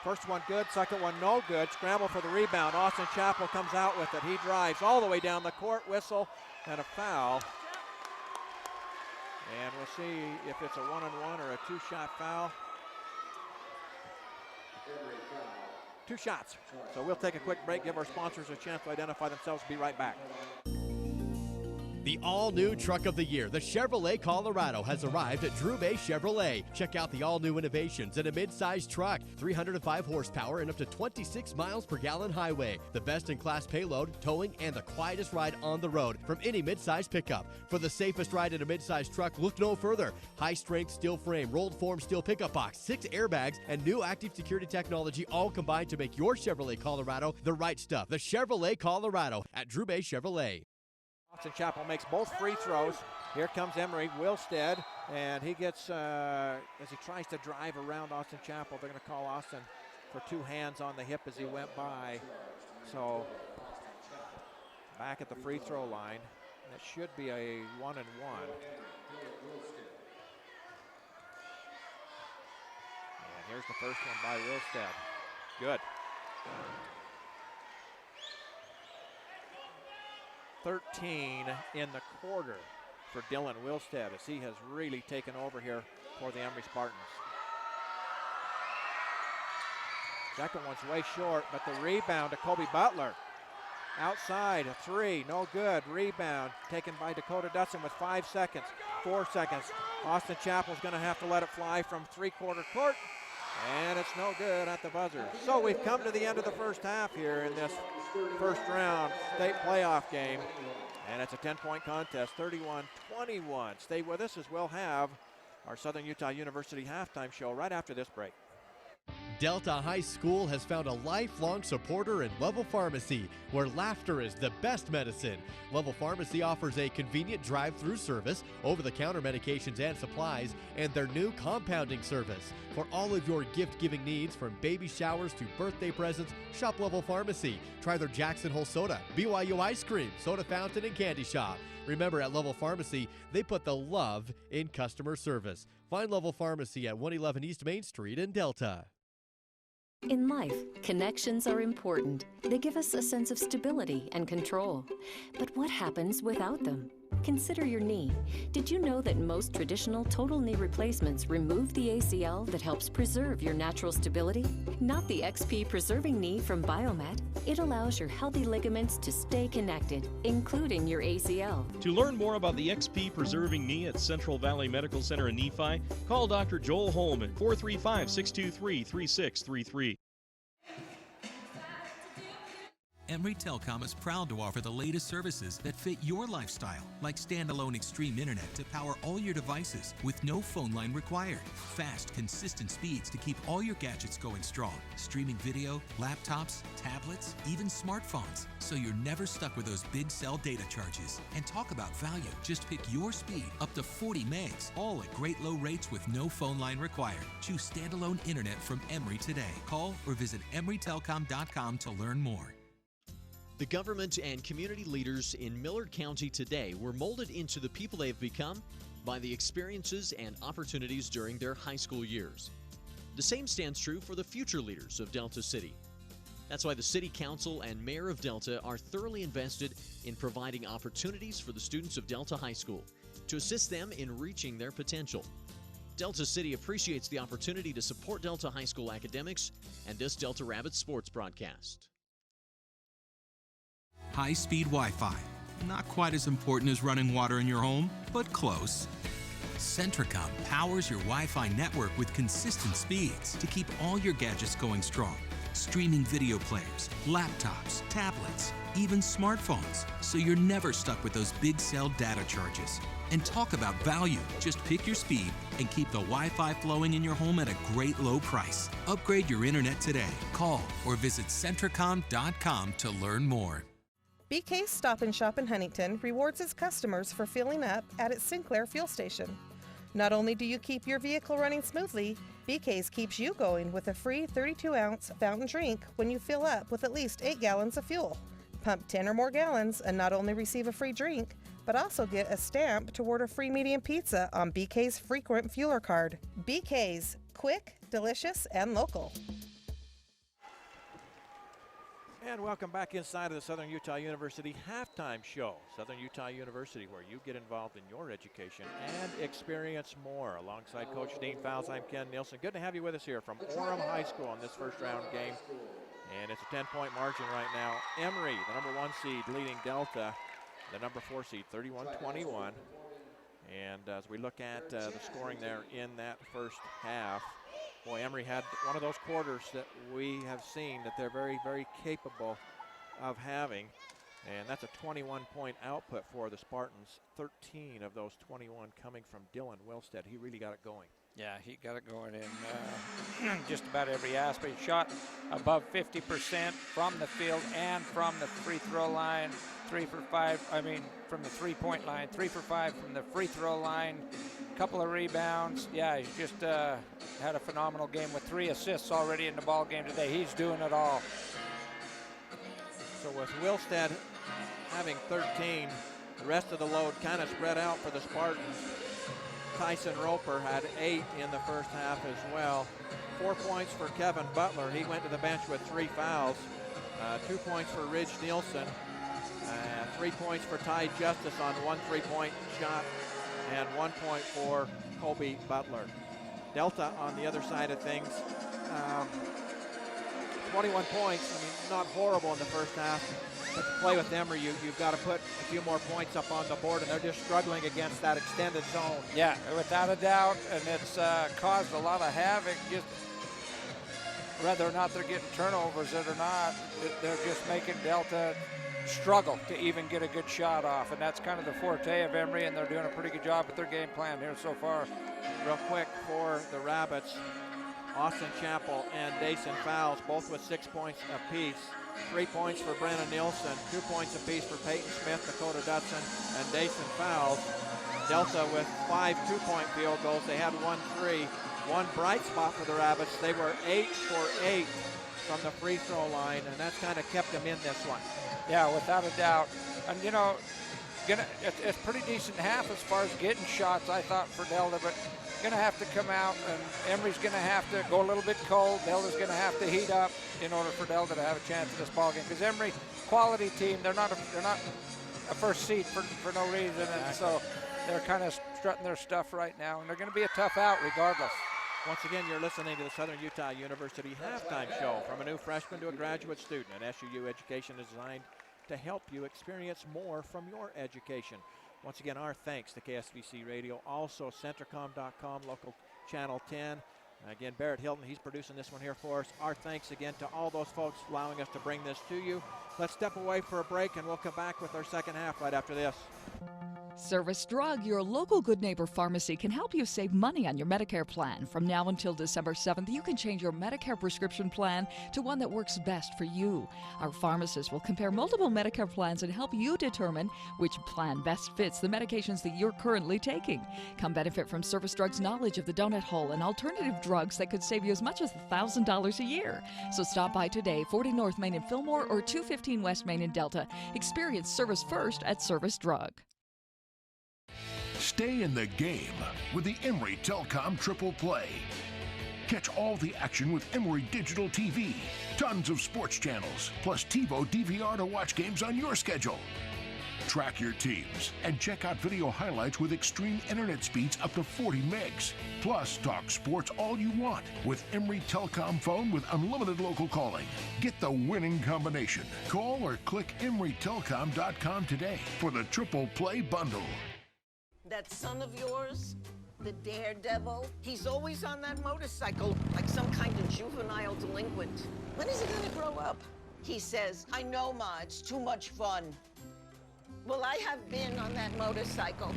First one good, second one no good. Scramble for the rebound. Austin Chapel comes out with it. He drives all the way down the court. Whistle and a foul. And we'll see if it's a 1-on-1 or a 2-shot foul. 2 shots. So we'll take a quick break, give our sponsors a chance to identify themselves. Be right back. The all-new truck of the year, the Chevrolet Colorado, has arrived at Drew Bay Chevrolet. Check out the all-new innovations in a mid-size truck, 305 horsepower and up to 26 miles per gallon highway. The best-in-class payload, towing, and the quietest ride on the road from any mid-size pickup. For the safest ride in a mid-size truck, look no further. High-strength steel frame, rolled form steel pickup box, 6 airbags, and new active security technology all combined to make your Chevrolet Colorado the right stuff. The Chevrolet Colorado at Drew Bay Chevrolet. Austin Chapel makes both free throws. Here comes Emery, Wilstead, and he gets, as he tries to drive around Austin Chapel, they're going to call Austin for 2 hands on the hip as he went by. So back at the free throw line. It should be a 1-and-1. And here's the first one by Wilstead. Good. 13 in the quarter for Dylan Wilstead as he has really taken over here for the Emery Spartans. Second one's way short, but the rebound to Kobe Butler. Outside, a 3, no good. Rebound taken by Dakota Dutson with 5 seconds, 4 seconds. Austin Chapel's gonna have to let it fly from 3-quarter court, and it's no good at the buzzer. So we've come to the end of the first half here in this first round state playoff game, and it's a 10-point contest, 31-21. Stay with us as we'll have our Southern Utah University halftime show right after this break. Delta High School has found a lifelong supporter in Level Pharmacy, where laughter is the best medicine. Level Pharmacy offers a convenient drive-through service, over-the-counter medications and supplies, and their new compounding service. For all of your gift-giving needs, from baby showers to birthday presents, shop Level Pharmacy. Try their Jackson Hole Soda, BYU Ice Cream, Soda Fountain, and Candy Shop. Remember, at Level Pharmacy, they put the love in customer service. Find Level Pharmacy at 111 East Main Street in Delta. In life, connections are important. They give us a sense of stability and control. But what happens without them? Consider your knee. Did you know that most traditional total knee replacements remove the ACL that helps preserve your natural stability? Not the XP Preserving Knee from Biomet. It allows your healthy ligaments to stay connected, including your ACL. To learn more about the XP Preserving Knee at Central Valley Medical Center in Nephi, call Dr. Joel Holm at 435-623-3633. Emery Telecom is proud to offer the latest services that fit your lifestyle, like standalone extreme internet to power all your devices with no phone line required. Fast, consistent speeds to keep all your gadgets going strong. Streaming video, laptops, tablets, even smartphones. So you're never stuck with those big cell data charges. And talk about value. Just pick your speed up to 40 megs, all at great low rates with no phone line required. Choose standalone internet from Emery today. Call or visit emerytelcom.com to learn more. The government and community leaders in Millard County today were molded into the people they have become by the experiences and opportunities during their high school years. The same stands true for the future leaders of Delta City. That's why the City Council and Mayor of Delta are thoroughly invested in providing opportunities for the students of Delta High School to assist them in reaching their potential. Delta City appreciates the opportunity to support Delta High School academics and this Delta Rabbit sports broadcast. high-speed Wi-Fi. Not quite as important as running water in your home, but close. Centricom powers your Wi-Fi network with consistent speeds to keep all your gadgets going strong. Streaming video players, laptops, tablets, even smartphones, so you're never stuck with those big cell data charges. And talk about value. Just pick your speed and keep the Wi-Fi flowing in your home at a great low price. Upgrade your internet today. Call or visit Centricom.com to learn more. BK's Stop and Shop in Huntington rewards its customers for filling up at its Sinclair fuel station. Not only do you keep your vehicle running smoothly, BK's keeps you going with a free 32-ounce fountain drink when you fill up with at least 8 gallons of fuel. Pump 10 or more gallons and not only receive a free drink, but also get a stamp toward a free medium pizza on BK's Frequent Fueler card. BK's, quick, delicious, and local. And welcome back inside of the Southern Utah University halftime show. Southern Utah University, where you get involved in your education and experience more. Alongside Coach Dean Fowles, I'm Ken Nielsen. Good to have you with us here from Orem High School on this first round game. And it's a 10-point margin right now. Emery, the number 1 seed, leading Delta, the number 4 seed, 31-21. And as we look at the scoring there in that first half, boy, Emery had one of those quarters that we have seen that they're very, very capable of having. And that's a 21-point output for the Spartans, 13 of those 21 coming from Dylan Wilstead. He really got it going. Yeah, he got it going in just about every aspect. He shot above 50% from the field and from the free throw line. 3 for 5, from the three-point line. 3 for 5 from the free throw line. Couple of rebounds. Yeah, he's just had a phenomenal game with 3 assists already in the ball game today. He's doing it all. So with Wilstead having 13, the rest of the load kind of spread out for the Spartans. Tyson Roper had 8 in the first half as well. 4 points for Kevin Butler. He went to the bench with 3 fouls. 2 points for Ridge Nielsen. 3 points for Ty Justice on 1 3-point shot. And 1 point for Kobe Butler. Delta on the other side of things, 21 points. Not horrible in the first half. But to play with Emery, you've got to put a few more points up on the board, and they're just struggling against that extended zone. Yeah, without a doubt, and it's caused a lot of havoc. Just whether or not they're getting turnovers or not, they're just making Delta struggle to even get a good shot off, and that's kind of the forte of Emery, and they're doing a pretty good job with their game plan here so far. Real quick for the Rabbits, Austin Chappell and Dason Fowles, both with 6 points apiece. 3 points for Brennan Nielsen, 2 points apiece for Peyton Smith, Dakota Dutson, and Dason Fowles. Delta with 5 2-point field goals. They had 1 3. One bright spot for the Rabbits. They were 8 for 8 from the free throw line, and that's kind of kept them in this one. Yeah, without a doubt. And it's pretty decent half as far as getting shots, I thought, for Delta, but going to have to come out, and Emery's going to have to go a little bit cold. Delta's going to have to heat up in order for Delta to have a chance in this ball game. Because Emery, quality team, they're not a first seed for no reason, and so they're kind of strutting their stuff right now, and they're going to be a tough out regardless. Once again, you're listening to the Southern Utah University halftime show. From a new freshman to a graduate student, an SUU education is designed to help you experience more from your education. Once again, our thanks to KSVC Radio, also Centricom.com, local channel 10. Again, Barrett Hilton, he's producing this one here for us. Our thanks again to all those folks allowing us to bring this to you. Let's step away for a break, and we'll come back with our second half right after this. Service Drug, your local Good Neighbor pharmacy, can help you save money on your Medicare plan. From now until December 7th, you can change your Medicare prescription plan to one that works best for you. Our pharmacist will compare multiple Medicare plans and help you determine which plan best fits the medications that you're currently taking. Come benefit from Service Drug's knowledge of the donut hole and alternative drugs that could save you as much as $1,000 a year. So stop by today, 40 North Main in Fillmore or 215 West Main in Delta. Experience service first at Service Drug. Stay in the game with the Emery Telcom Triple Play. Catch all the action with Emery Digital TV. Tons of sports channels, plus TiVo DVR to watch games on your schedule. Track your teams and check out video highlights with extreme internet speeds up to 40 megs. Plus, talk sports all you want with Emery Telecom phone with unlimited local calling. Get the winning combination. Call or click emerytelecom.com today for the Triple Play Bundle. That son of yours, the daredevil, he's always on that motorcycle like some kind of juvenile delinquent. When is he gonna grow up? He says, I know, Ma, it's too much fun. Well, I have been on that motorcycle.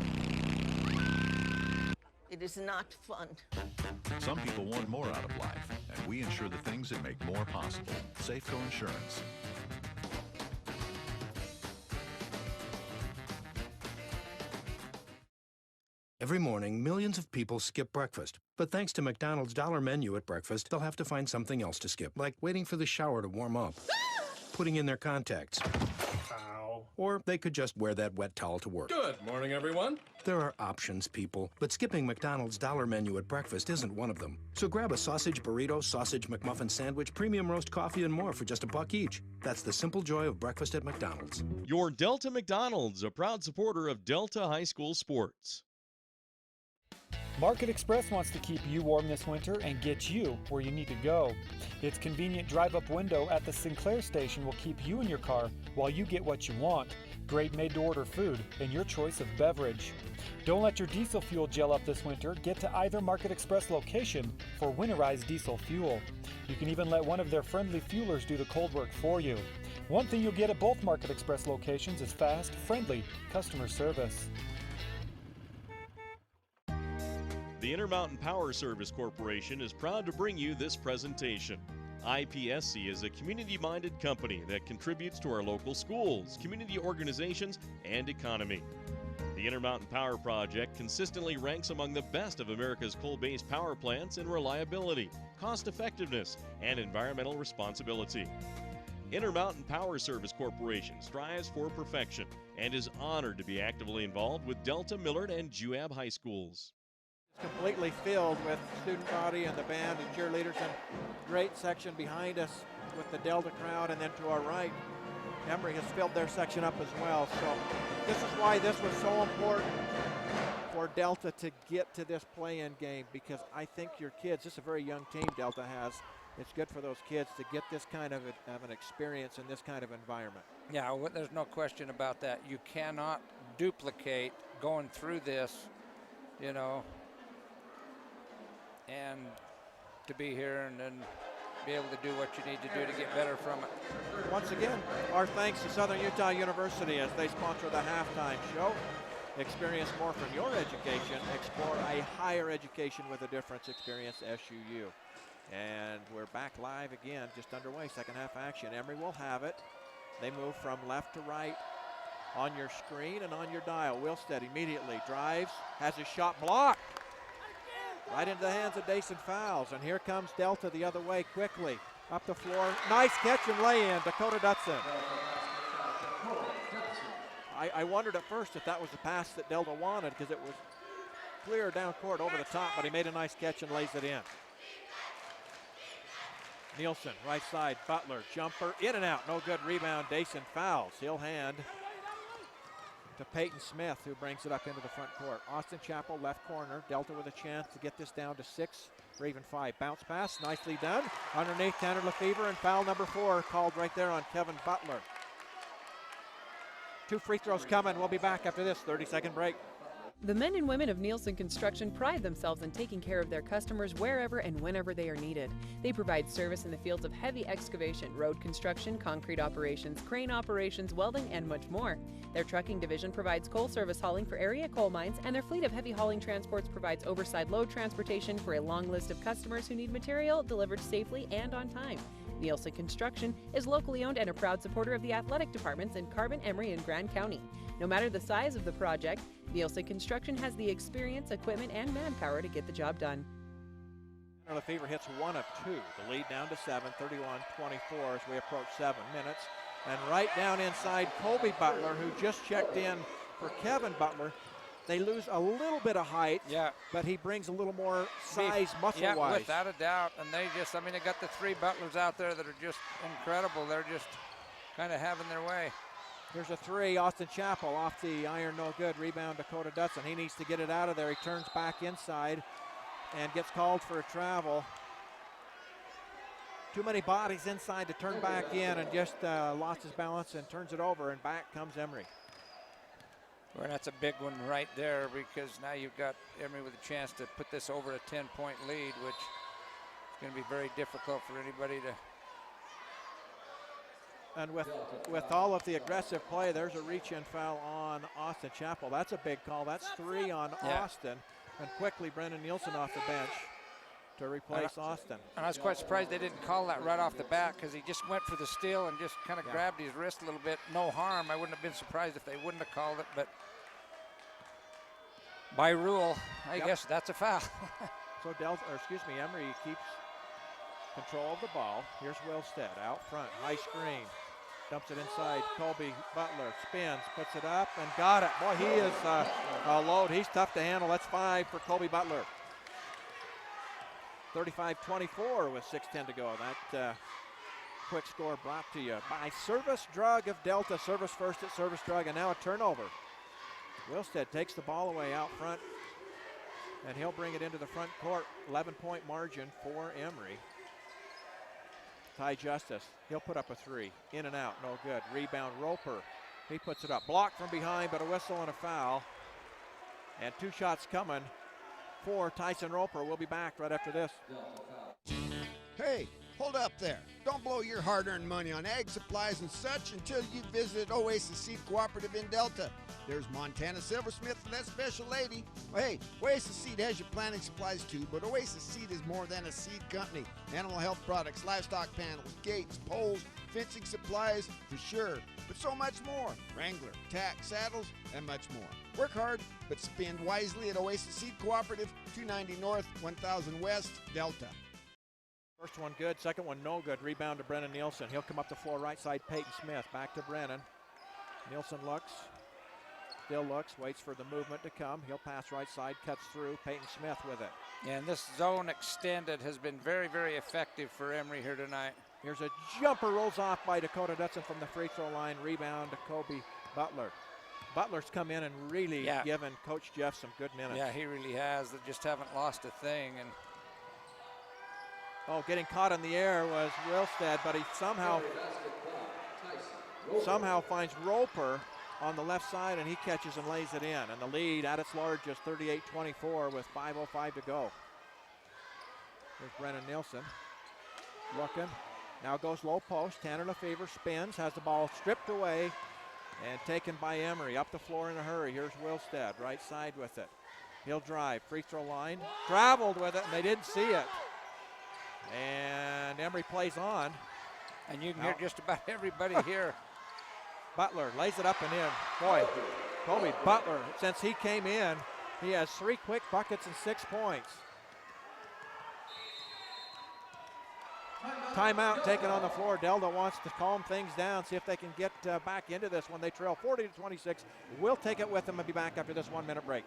It is not fun. Some people want more out of life, and we insure the things that make more possible. Safeco Insurance. Every morning, millions of people skip breakfast. But thanks to McDonald's Dollar Menu at breakfast, they'll have to find something else to skip, like waiting for the shower to warm up, putting in their contacts. Ow. Or they could just wear that wet towel to work. Good morning, everyone. There are options, people, but skipping McDonald's Dollar Menu at breakfast isn't one of them. So grab a sausage burrito, sausage McMuffin sandwich, premium roast coffee, and more for just $1 each. That's the simple joy of breakfast at McDonald's. Your Delta McDonald's, a proud supporter of Delta High School sports. Market Express wants to keep you warm this winter and get you where you need to go. Its convenient drive-up window at the Sinclair station will keep you in your car while you get what you want. Great made-to-order food and your choice of beverage. Don't let your diesel fuel gel up this winter. Get to either Market Express location for winterized diesel fuel. You can even let one of their friendly fuelers do the cold work for you. One thing you'll get at both Market Express locations is fast, friendly customer service. The Intermountain Power Service Corporation is proud to bring you this presentation. IPSC is a community-minded company that contributes to our local schools, community organizations, and economy. The Intermountain Power Project consistently ranks among the best of America's coal-based power plants in reliability, cost-effectiveness, and environmental responsibility. Intermountain Power Service Corporation strives for perfection and is honored to be actively involved with Delta, Millard, and Juab High Schools. Completely filled with student body and the band and cheerleaders, and great section behind us with the Delta crowd, and then to our right, Emery has filled their section up as well. So this is why this was so important for Delta to get to this play-in game, because I think your kids, this is a very young team Delta has, it's good for those kids to get this kind of an experience in this kind of environment. Yeah, well, there's no question about that. You cannot duplicate going through this, you know, and to be here and then be able to do what you need to do to get better from it. Once again, our thanks to Southern Utah University as they sponsor the halftime show. Experience more from your education. Explore a higher education with a difference. Experience SUU. And we're back live again, just underway, second half action. Emery will have it. They move from left to right on your screen and on your dial. Wilstead immediately drives, has his shot blocked. Right into the hands of Dason Fowles, and here comes Delta the other way quickly. Up the floor, nice catch and lay-in, Dakota Dutson. I wondered at first if that was the pass that Delta wanted, because it was clear down court over the top, but he made a nice catch and lays it in. Nielsen, right side, Butler, jumper, in and out, no good, rebound, Dason Fowles. He'll hand to Peyton Smith, who brings it up into the front court. Austin Chappell, left corner. Delta with a chance to get this down to 6 or even 5. Bounce pass, nicely done. Underneath, Tanner Lefevre, and foul number 4 called right there on Kevin Butler. 2 free throws coming. We'll be back after this 30-second break. The men and women of Nielsen Construction pride themselves in taking care of their customers wherever and whenever they are needed. They provide service in the fields of heavy excavation, road construction, concrete operations, crane operations, welding, and much more. Their trucking division provides coal service hauling for area coal mines, and their fleet of heavy hauling transports provides oversized load transportation for a long list of customers who need material delivered safely and on time. Nielsen Construction is locally owned and a proud supporter of the athletic departments in Carbon, Emery, and Grand County. No matter the size of the project, Nielsen Construction has the experience, equipment, and manpower to get the job done. Lefevre hits 1 of 2. The lead down to 7, 31-24 as we approach 7 minutes. And right down inside, Colby Butler, who just checked in for Kevin Butler. They lose a little bit of height, but he brings a little more size, muscle-wise. Yeah, without a doubt. And they just, I mean, they got the 3 Butlers out there that are just incredible. They're just kind of having their way. Here's a three, Austin Chapel off the iron, no good. Rebound, Dakota Dutson. He needs to get it out of there. He turns back inside and gets called for a travel. Too many bodies inside to turn back in, and just lost his balance and turns it over, and back comes Emery. Well, that's a big one right there, because now you've got Emery with a chance to put this over a 10-point lead, which is going to be very difficult for anybody to. And with all of the aggressive play, there's a reach-in foul on Austin Chapel. That's a big call. That's 3 on Austin. And quickly, Brennan Nielsen off the bench to replace Austin. And I was quite surprised they didn't call that right off the bat, because he just went for the steal and just kind of grabbed his wrist a little bit. No harm. I wouldn't have been surprised if they wouldn't have called it, but by rule, I guess that's a foul. So Emery keeps control of the ball. Here's Wilstead out front, high screen. Dumps it inside, Colby Butler spins, puts it up, and got it. Boy, he is a load. He's tough to handle. That's 5 for Colby Butler. 35-24 with 6:10 to go. That quick score brought to you by Service Drug of Delta. Service first at Service Drug, and now a turnover. Wilstead takes the ball away out front, and he'll bring it into the front court. 11-point margin for Emery. Ty Justice, he'll put up a 3. In and out, no good. Rebound, Roper. He puts it up. Blocked from behind, but a whistle and a foul. And 2 shots coming for Tyson Roper. We'll be back right after this. Hey, hold up there. Don't blow your hard-earned money on ag supplies and such until you visit Oasis Seed Cooperative in Delta. There's Montana Silversmith and that special lady. Well, hey, Oasis Seed has your planting supplies too, but Oasis Seed is more than a seed company. Animal health products, livestock panels, gates, poles, fencing supplies, for sure, but so much more. Wrangler, tack, saddles, and much more. Work hard, but spend wisely at Oasis Seed Cooperative, 290 North, 1000 West, Delta. First one good, second one no good. Rebound to Brennan Nielsen. He'll come up the floor right side, Peyton Smith. Back to Brennan. Nielsen looks, still looks, waits for the movement to come. He'll pass right side, cuts through. Peyton Smith with it. Yeah, and this zone extended has been very, very effective for Emery here tonight. Here's a jumper, rolls off by Dakota Dutson from the free throw line. Rebound to Colby Butler. Butler's come in and really given Coach Jeff some good minutes. Yeah, he really has. They just haven't lost a thing. And getting caught in the air was Wilstead, but he somehow finds Roper on the left side, and he catches and lays it in. And the lead at its largest, 38-24 with 5:05 to go. Here's Brennan Nielsen looking. Now goes low post. Tanner Lefevre spins, has the ball stripped away and taken by Emery. Up the floor in a hurry. Here's Wilstead, right side with it. He'll drive, free throw line. Traveled with it, and they didn't see it. And Emery plays on. And you can hear just about everybody here. Butler lays it up and in. Boy, Colby Butler, since he came in, he has 3 quick buckets and 6 points. Timeout taken on the floor. Delta wants to calm things down, see if they can get back into this when they trail 40-26. We'll take it with them and be back after this 1-minute break.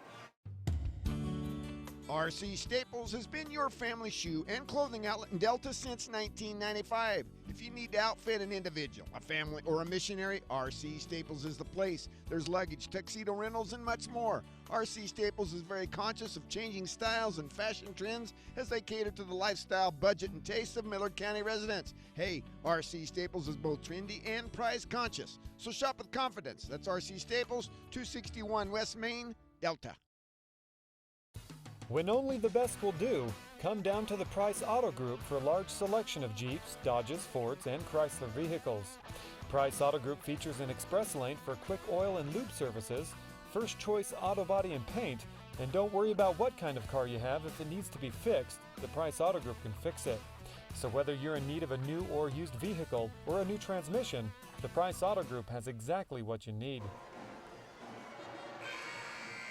RC Staples has been your family shoe and clothing outlet in Delta since 1995. If you need to outfit an individual, a family, or a missionary, RC Staples is the place. There's luggage, tuxedo rentals, and much more. RC Staples is very conscious of changing styles and fashion trends as they cater to the lifestyle, budget, and tastes of Millard County residents. Hey, RC Staples is both trendy and price conscious. So shop with confidence. That's RC Staples, 261 West Main, Delta. When only the best will do, come down to the Price Auto Group for a large selection of Jeeps, Dodges, Fords, and Chrysler vehicles. Price Auto Group features an express lane for quick oil and lube services, first choice auto body and paint, and don't worry about what kind of car you have. If it needs to be fixed, the Price Auto Group can fix it. So whether you're in need of a new or used vehicle or a new transmission, the Price Auto Group has exactly what you need.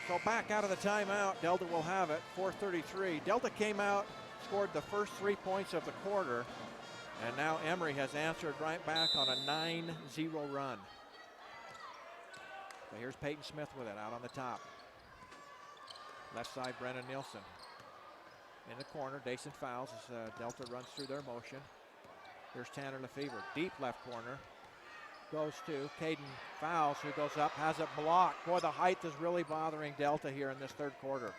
So back out of the timeout, Delta will have it, 4:33. Delta came out, scored the first 3 points of the quarter, and now Emery has answered right back on a 9-0 run. So here's Peyton Smith with it out on the top. Left side, Brennan Nielsen. In the corner, Dason fouls as Delta runs through their motion. Here's Tanner Lefevre, deep left corner. goes to Caden Fowles, who goes up, has it blocked. Boy, the height is really bothering Delta here in this third quarter.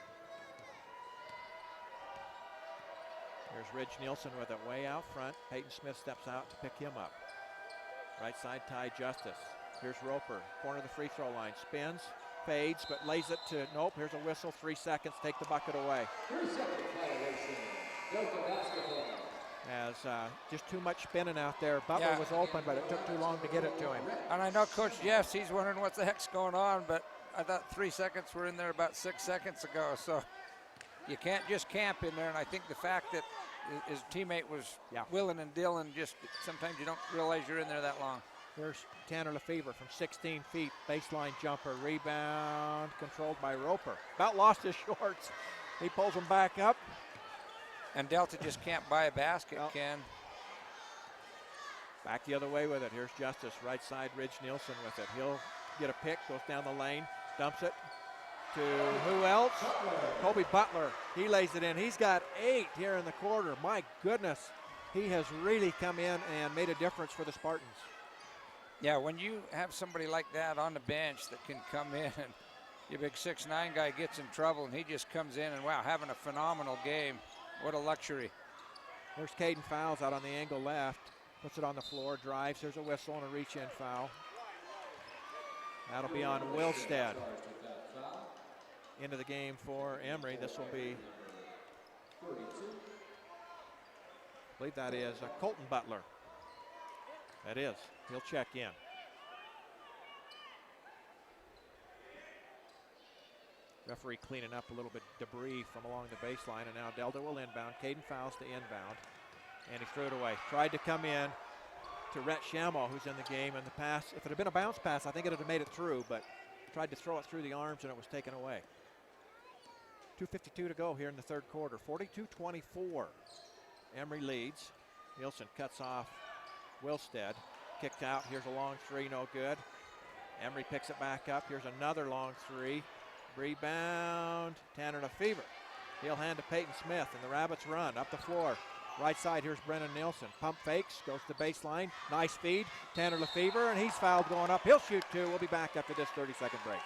Here's Ridge Nielsen with it way out front. Peyton Smith steps out to pick him up. Right side, Ty Justice. Here's Roper, corner of the free throw line. Spins, fades, but lays it to, nope, here's a whistle, 3 seconds, take the bucket away. 3-second violation, Delta basketball. As just too much spinning out there. Butler was open, but it took too long to get it to him. And I know Coach Jeffs, he's wondering what the heck's going on, but I thought 3 seconds were in there about 6 seconds ago, so you can't just camp in there, and I think the fact that his teammate was willing and dealing, just sometimes you don't realize you're in there that long. Here's Tanner Lefevre from 16 feet, baseline jumper, rebound, controlled by Roper. About lost his shorts. He pulls them back up. And Delta just can't buy a basket, Ken. Back the other way with it. Here's Justice, right side, Ridge Nielsen with it. He'll get a pick, goes down the lane, dumps it to who else? Kobe Butler. He lays it in. He's got 8 here in the quarter. My goodness, he has really come in and made a difference for the Spartans. Yeah, when you have somebody like that on the bench that can come in and your big 6'9" guy gets in trouble and he just comes in and, wow, having a phenomenal game. What a luxury. There's Caden Fowles out on the angle left. Puts it on the floor, drives. There's a whistle and a reach-in foul. That'll be on Wilstead. Into the game for Emery. This will be, I believe that is Colton Butler. That is. He'll check in. Referee cleaning up a little bit debris from along the baseline, and now Delta will inbound. Caden Fowles to inbound, and he threw it away. Tried to come in to Rhett Shamall, who's in the game, and the pass, if it had been a bounce pass, I think it would have made it through, but tried to throw it through the arms, and it was taken away. 2:52 to go here in the third quarter. 42-24. Emery leads. Nielsen cuts off Wilstead. Kicked out. Here's a long three, no good. Emery picks it back up. Here's another long three. Rebound, Tanner Lefevre. He'll hand to Peyton Smith, and the Rabbits run up the floor. Right side, here's Brennan Nielsen. Pump fakes, goes to baseline. Nice feed. Tanner Lefevre, and he's fouled going up. He'll shoot 2. We'll be back after this 30-second break.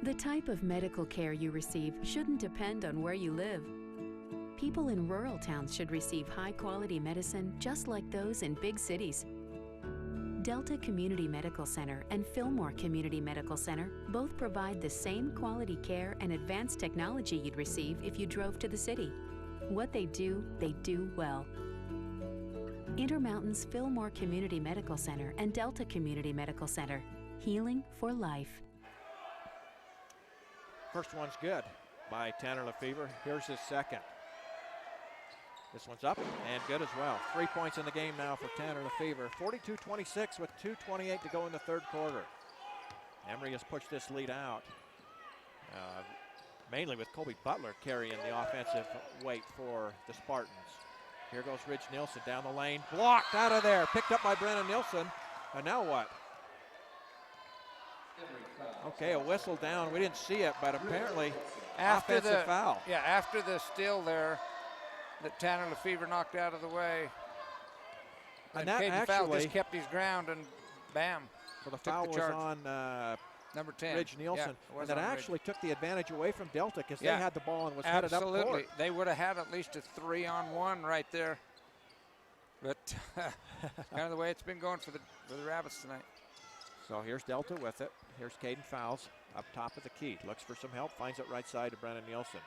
The type of medical care you receive shouldn't depend on where you live. People in rural towns should receive high-quality medicine just like those in big cities. Delta Community Medical Center and Fillmore Community Medical Center both provide the same quality care and advanced technology you'd receive if you drove to the city. What they do well. Intermountain's Fillmore Community Medical Center and Delta Community Medical Center. Healing for life. First one's good by Tanner Lefevre. Here's his second. This one's up and good as well. 3 points in the game now for Tanner Lefevre. 42-26 with 2:28 to go in the third quarter. Emery has pushed this lead out, mainly with Kobe Butler carrying the offensive weight for the Spartans. Here goes Ridge Nielsen down the lane. Blocked out of there. Picked up by Brennan Nielsen. And now what? Okay, a whistle down. We didn't see it, but apparently offensive foul. Yeah, after the steal there that Tanner Lefevre knocked out of the way. And that Caden Fowles just kept his ground and bam. So the foul was on number 10. Ridge Nielsen. Yeah, and that actually took the advantage away from Delta because they had the ball and was headed up court. Absolutely. They would have had at least a 3-on-1 right there. But kind of the way it's been going for the Rabbits tonight. So here's Delta with it. Here's Caden Fowles up top of the key. Looks for some help. Finds it right side to Brennan Nielsen.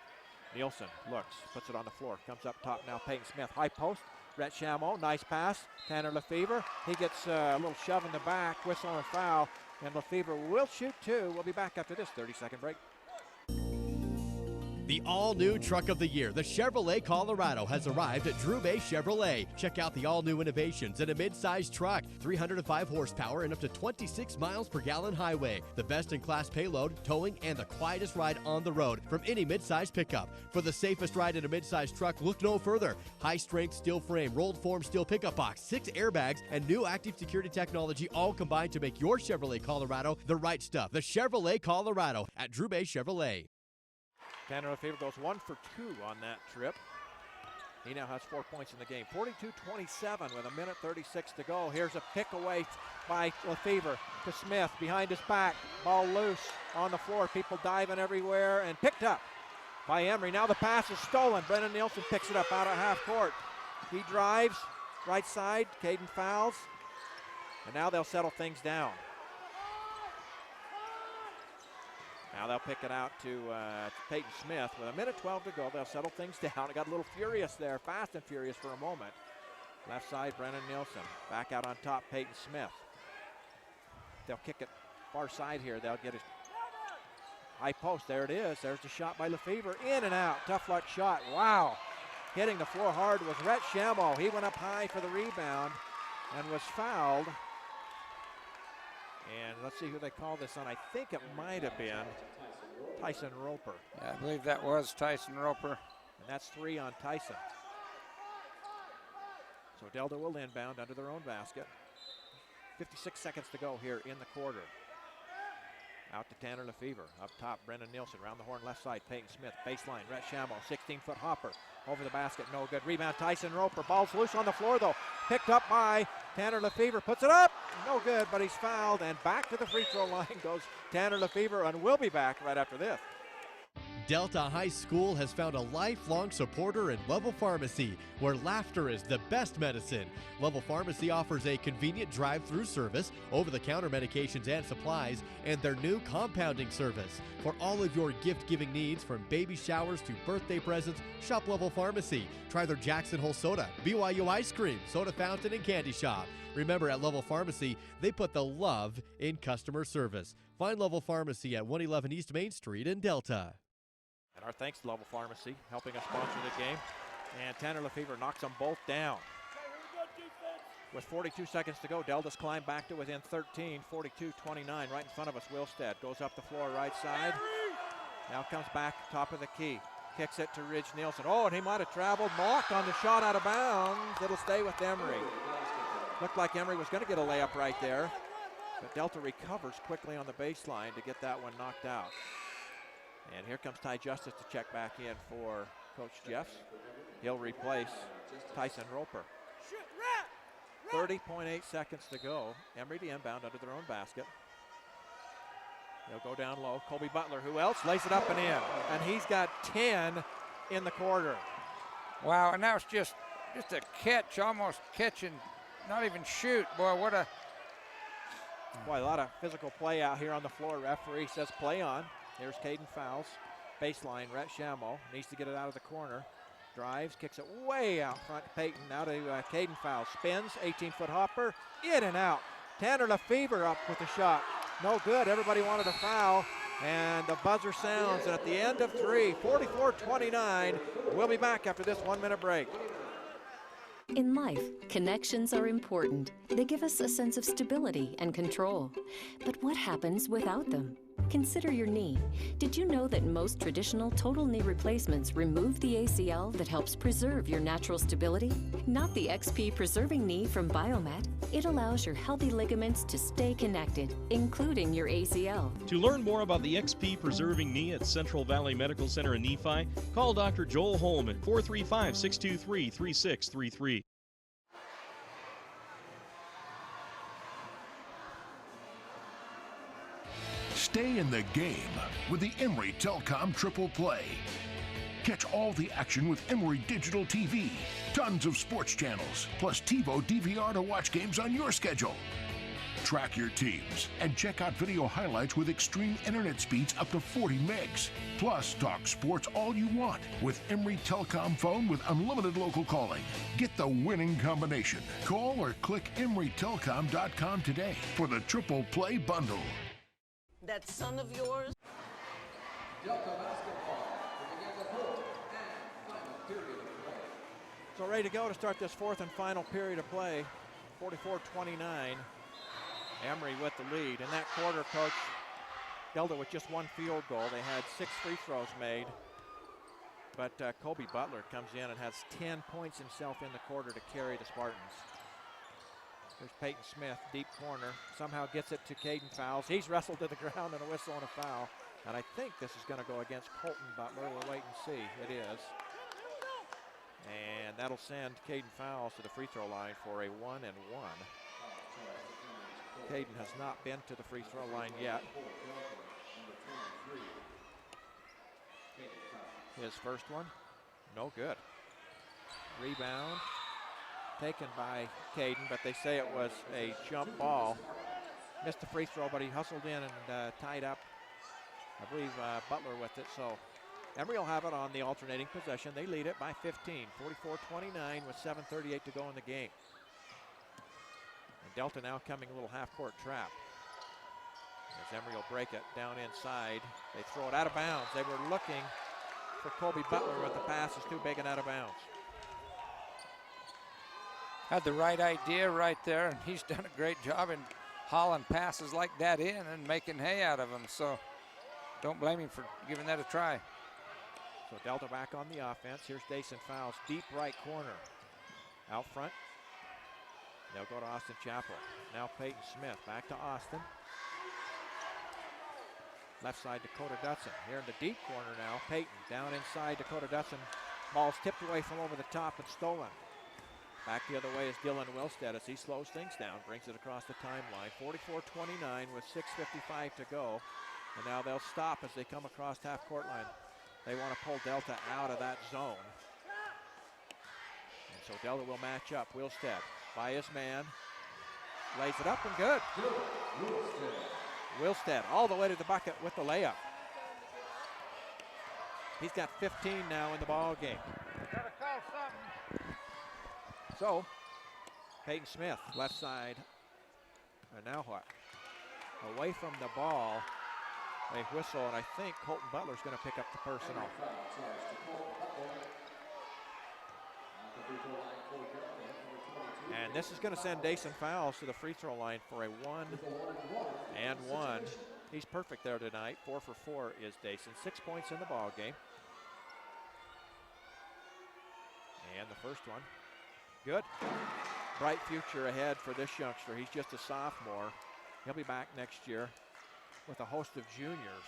Nielsen looks, puts it on the floor. Comes up top now, Peyton Smith. High post. Rhett Shamall, nice pass. Tanner Lefevre. He gets a little shove in the back. Whistle and foul. And Lefevre will shoot 2. We'll be back after this 30-second break. The all-new truck of the year, the Chevrolet Colorado, has arrived at Drew Bay Chevrolet. Check out the all-new innovations in a mid-size truck, 305 horsepower and up to 26 miles per gallon highway. The best-in-class payload, towing, and the quietest ride on the road from any mid-size pickup. For the safest ride in a mid-size truck, look no further. High-strength steel frame, rolled form steel pickup box, 6 airbags, and new active security technology all combined to make your Chevrolet Colorado the right stuff. The Chevrolet Colorado at Drew Bay Chevrolet. Tanner Lefevre goes 1 for 2 on that trip. He now has 4 points in the game. 42-27 with 1:36 to go. Here's a pick away by Lefevre to Smith behind his back. Ball loose on the floor. People diving everywhere and picked up by Emery. Now the pass is stolen. Brennan Nielsen picks it up out of half court. He drives right side. Caden fouls. And now they'll settle things down. Now they'll pick it out to Peyton Smith. With 1:12 to go, they'll settle things down. It got a little furious there, fast and furious for a moment. Left side, Brennan Nielsen. Back out on top, Peyton Smith. They'll kick it far side here. They'll get it high post. There it is. There's the shot by Lefevre. In and out. Tough luck shot. Wow. Hitting the floor hard was Rhett Shamo. He went up high for the rebound and was fouled. And let's see who they call this on. I think it might have been Tyson Roper. Yeah, I believe that was Tyson Roper. And that's 3 on Tyson. So Delta will inbound under their own basket. 56 seconds to go here in the quarter. Out to Tanner Lefevre. Up top, Brendan Nielsen. Around the horn left side, Peyton Smith. Baseline, Rhett Shamo. 16-foot hopper. Over the basket, no good. Rebound, Tyson Roper. Ball's loose on the floor, though. Picked up by Tanner Lefevre. Puts it up. No good, but he's fouled. And back to the free throw line goes Tanner Lefevre, and we'll be back right after this. Delta High School has found a lifelong supporter in Level Pharmacy, where laughter is the best medicine. Level Pharmacy offers a convenient drive-through service, over-the-counter medications and supplies, and their new compounding service. For all of your gift-giving needs, from baby showers to birthday presents, shop Level Pharmacy. Try their Jackson Hole Soda, BYU Ice Cream, Soda Fountain, and Candy Shop. Remember, at Level Pharmacy, they put the love in customer service. Find Level Pharmacy at 111 East Main Street in Delta. And our thanks to Level Pharmacy, helping us sponsor the game. And Tanner Lefevre knocks them both down. With 42 seconds to go, Delta's climbed back to within 13, 42-29, right in front of us. Wilstead goes up the floor right side. Now comes back, top of the key. Kicks it to Ridge Nielsen. Oh, and he might have traveled. Blocked on the shot out of bounds. It'll stay with Emery. Looked like Emery was going to get a layup right there. But Delta recovers quickly on the baseline to get that one knocked out. And here comes Ty Justice to check back in for Coach Jeffs. He'll replace Tyson Roper. 30.8 seconds to go. Emery to inbound under their own basket. They'll go down low. Kobe Butler, who else? Lays it up and in. And he's got 10 in the quarter. Wow, and that was just a catch, almost catching, not even shoot. Boy, what a... Boy, a lot of physical play out here on the floor. Referee says play on. There's Caden fouls. Baseline, Rhett Shamo needs to get it out of the corner. Drives, kicks it way out front. Peyton now to Caden fouls. Spins, 18-foot hopper, in and out. Tanner Lefevre up with the shot. No good, everybody wanted a foul. And the buzzer sounds, and at the end of 3, 44-29, we'll be back after this 1-minute break. In life, connections are important. They give us a sense of stability and control. But what happens without them? Consider your knee. Did you know that most traditional total knee replacements remove the ACL that helps preserve your natural stability? Not the XP Preserving Knee from Biomet. It allows your healthy ligaments to stay connected, including your ACL. To learn more about the XP Preserving Knee at Central Valley Medical Center in Nephi, call Dr. Joel Holm at 435-623-3633. Stay in the game with the Emery Telcom Triple Play. Catch all the action with Emery Digital TV. Tons of sports channels, plus TiVo DVR to watch games on your schedule. Track your teams and check out video highlights with extreme internet speeds up to 40 megs. Plus, talk sports all you want with Emery Telcom phone with unlimited local calling. Get the winning combination. Call or click emerytelcom.com today for the Triple Play bundle. That son of yours. Delta basketball to begin the fourth and final period of play. So ready to go to start this fourth and final period of play. 44-29. Emery with the lead. In that quarter, Coach, Delta with just one field goal. They had 6 free throws made. But Kobe Butler comes in and has 10 points himself in the quarter to carry the Spartans. There's Peyton Smith, deep corner. Somehow gets it to Caden fouls. He's wrestled to the ground and a whistle and a foul. And I think this is going to go against Colton Butler. We'll wait and see. It is. And that'll send Caden Fowles to the free throw line for a 1-and-1. Caden has not been to the free throw line yet. His first one, no good. Rebound taken by Caden, but they say it was a jump ball. Missed the free throw, but he hustled in and tied up, I believe, Butler with it. So Emery will have it on the alternating possession. They lead it by 15, 44-29 with 7:38 to go in the game. And Delta now coming a little half-court trap. As Emery will break it down inside. They throw it out of bounds. They were looking for Kobe Butler, but the pass is too big and out of bounds. Had the right idea right there, and he's done a great job in hauling passes like that in and making hay out of them. So don't blame him for giving that a try. So Delta back on the offense. Here's Dason Fowles, deep right corner. Out front, they'll go to Austin Chapel. Now Peyton Smith, back to Austin. Left side, Dakota Dutson. Here in the deep corner now, Peyton down inside, Dakota Dutson. Ball's tipped away from over the top and stolen. Back the other way is Dylan Wilstead as he slows things down, brings it across the timeline. 44-29 with 6:55 to go. And now they'll stop as they come across half-court line. They want to pull Delta out of that zone. And so Delta will match up. Wilstead by his man. Lays it up and good. Wilstead all the way to the bucket with the layup. He's got 15 now in the ball game. Gotta call something. So, Peyton Smith, left side. And now what? Away from the ball. They whistle, and I think Colton Butler's going to pick up the personal. And this is going to send Dason Fowles to the free throw line for a 1-and-1. He's perfect there tonight. 4 for 4 is Dason. 6 points in the ball game. And the first one, good. Bright future ahead for this youngster. He's just a sophomore. He'll be back next year with a host of juniors.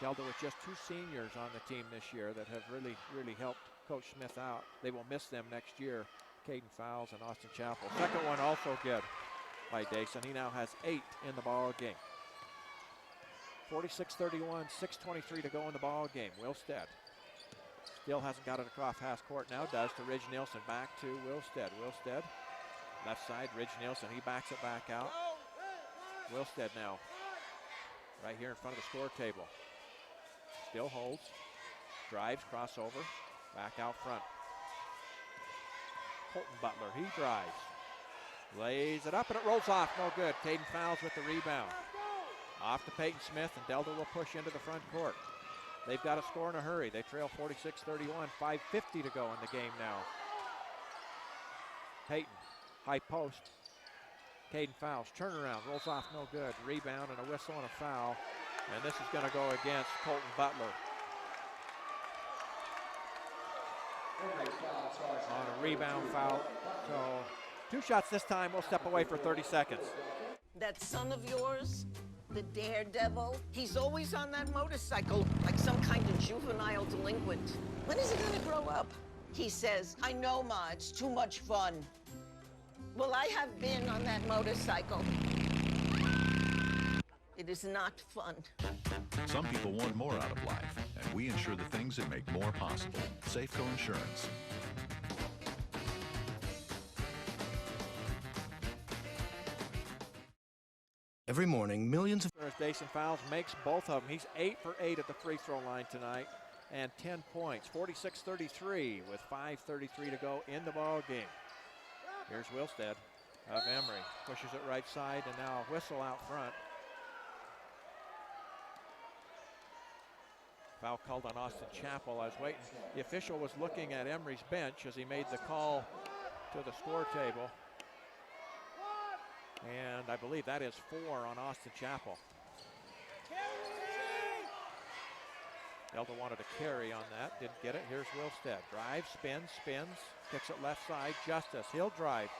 Delta with just 2 seniors on the team this year that have really helped Coach Smith out. They will miss them next year. Caden Fowles and Austin Chapel. Second one also good by Dason. He now has 8 in the ball game. 46-31, 6:23 to go in the ball game. Wilstead still hasn't got it across half court. Now does to Ridge Nielsen. Back to Wilstead. Wilstead, left side, Ridge Nielsen. He backs it back out. Wilstead now, right here in front of the score table. Still holds, drives, crossover, back out front. Colton Butler, he drives, lays it up, and it rolls off, no good. Caden Fowles with the rebound. Off to Peyton Smith, and Delta will push into the front court. They've got to score in a hurry. They trail 46-31, 5:50 to go in the game now. Peyton, high post. Caden Fowles, turnaround, rolls off, no good. Rebound and a whistle and a foul. And this is going to go against Colton Butler. On a rebound foul. So 2 shots this time. We'll step away for 30 seconds. That son of yours, the daredevil, he's always on that motorcycle like some kind of juvenile delinquent. When is he going to grow up? He says, I know, Ma, it's too much fun. Well, I have been on that motorcycle. It is not fun. Some people want more out of life, and we insure the things that make more possible. Safeco Insurance. Every morning, millions of... Dason Fowles makes both of them. He's 8 for 8 at the free throw line tonight, and 10 points. 46-33 with 5:33 to go in the ball game. Here's Wilstead of Emery. Pushes it right side, and now a whistle out front. Foul called on Austin Chapel. I was waiting. The official was looking at Emery's bench as he made the call to the score table. And I believe that is 4 on Austin Chapel. Delta wanted a carry on that, didn't get it. Here's Wilstead. Drives, spins, kicks it left side. Justice, he'll drive.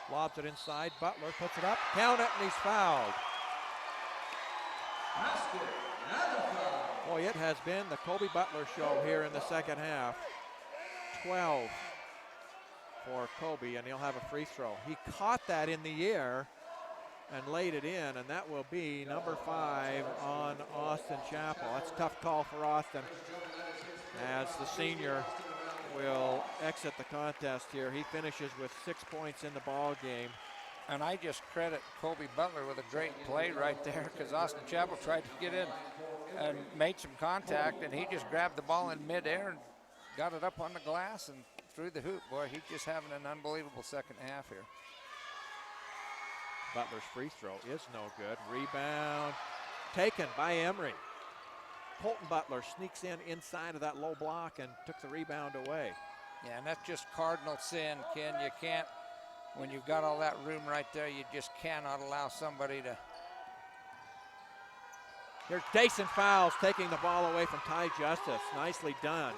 Lobs it inside. Butler puts it up. Count it, and he's fouled. Boy, it has been the Kobe Butler show here in the second half. 12 for Kobe, and he'll have a free throw. He caught that in the air and laid it in, and that will be number 5 on Austin Chapel. That's a tough call for Austin, as the senior will exit the contest here. He finishes with 6 points in the ball game. And I just credit Kobe Butler with a great play right there, because Austin Chapel tried to get in and made some contact, and he just grabbed the ball in midair and got it up on the glass and through the hoop. Boy, he's just having an unbelievable second half here. Butler's free throw is no good. Rebound taken by Emery. Colton Butler sneaks in inside of that low block and took the rebound away. Yeah, and that's just cardinal sin, Ken. You can't, when you've got all that room right there, you just cannot allow somebody to. Here's Dason Fowles taking the ball away from Ty Justice. Nicely done.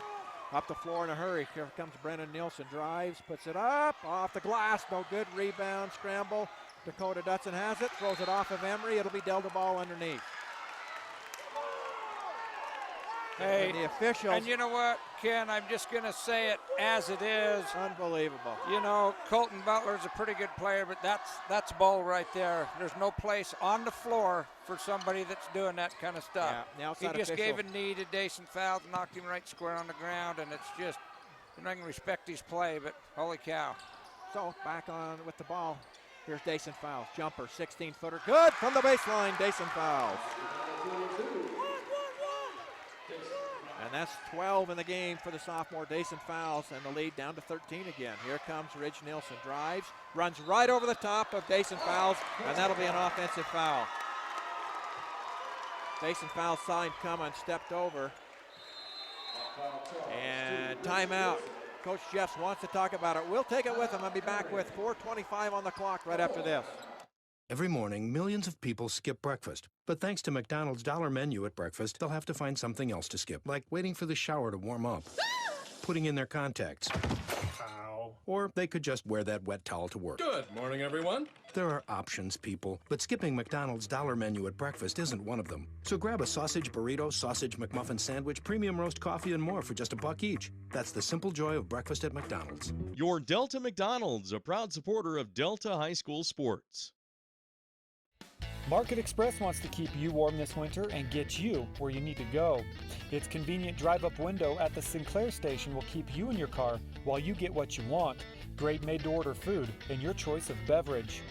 Up the floor in a hurry. Here comes Brennan Nielsen. Drives, puts it up, off the glass. No good. Rebound, scramble. Dakota Dutson has it, throws it off of Emery. It'll be Delta ball underneath. Hey, and the officials. And you know what, Ken, I'm just going to say it as it is. Unbelievable. You know, Colton Butler's a pretty good player, but that's ball right there. There's no place on the floor for somebody that's doing that kind of stuff. Yeah, he just gave a knee to Dason Fowles, knocked him right square on the ground, and it's just, you're not going to respect his play, but holy cow. So back on with the ball. Here's Dason Fowles. Jumper, 16-footer. Good from the baseline, Dason Fowles. And that's 12 in the game for the sophomore Dason Fowles, and the lead down to 13 again. Here comes Ridge Nielsen. Drives, runs right over the top of Dason Fowles, and that'll be an offensive foul. Dason Fowles saw him come and stepped over. And timeout. Coach Jeffs wants to talk about it. We'll take it with him. I'll be back with 4:25 on the clock right after this. Every morning, millions of people skip breakfast. But thanks to McDonald's dollar menu at breakfast, they'll have to find something else to skip, like waiting for the shower to warm up, putting in their contacts. Ow. Or they could just wear that wet towel to work. Good morning, everyone. There are options, people, but skipping McDonald's dollar menu at breakfast isn't one of them. So grab a sausage burrito, sausage McMuffin sandwich, premium roast coffee, and more for just $1 each. That's the simple joy of breakfast at McDonald's. Your Delta McDonald's, a proud supporter of Delta High School sports. Market Express wants to keep you warm this winter and get you where you need to go. Its convenient drive-up window at the Sinclair station will keep you in your car while you get what you want. Great made-to-order food and your choice of beverage.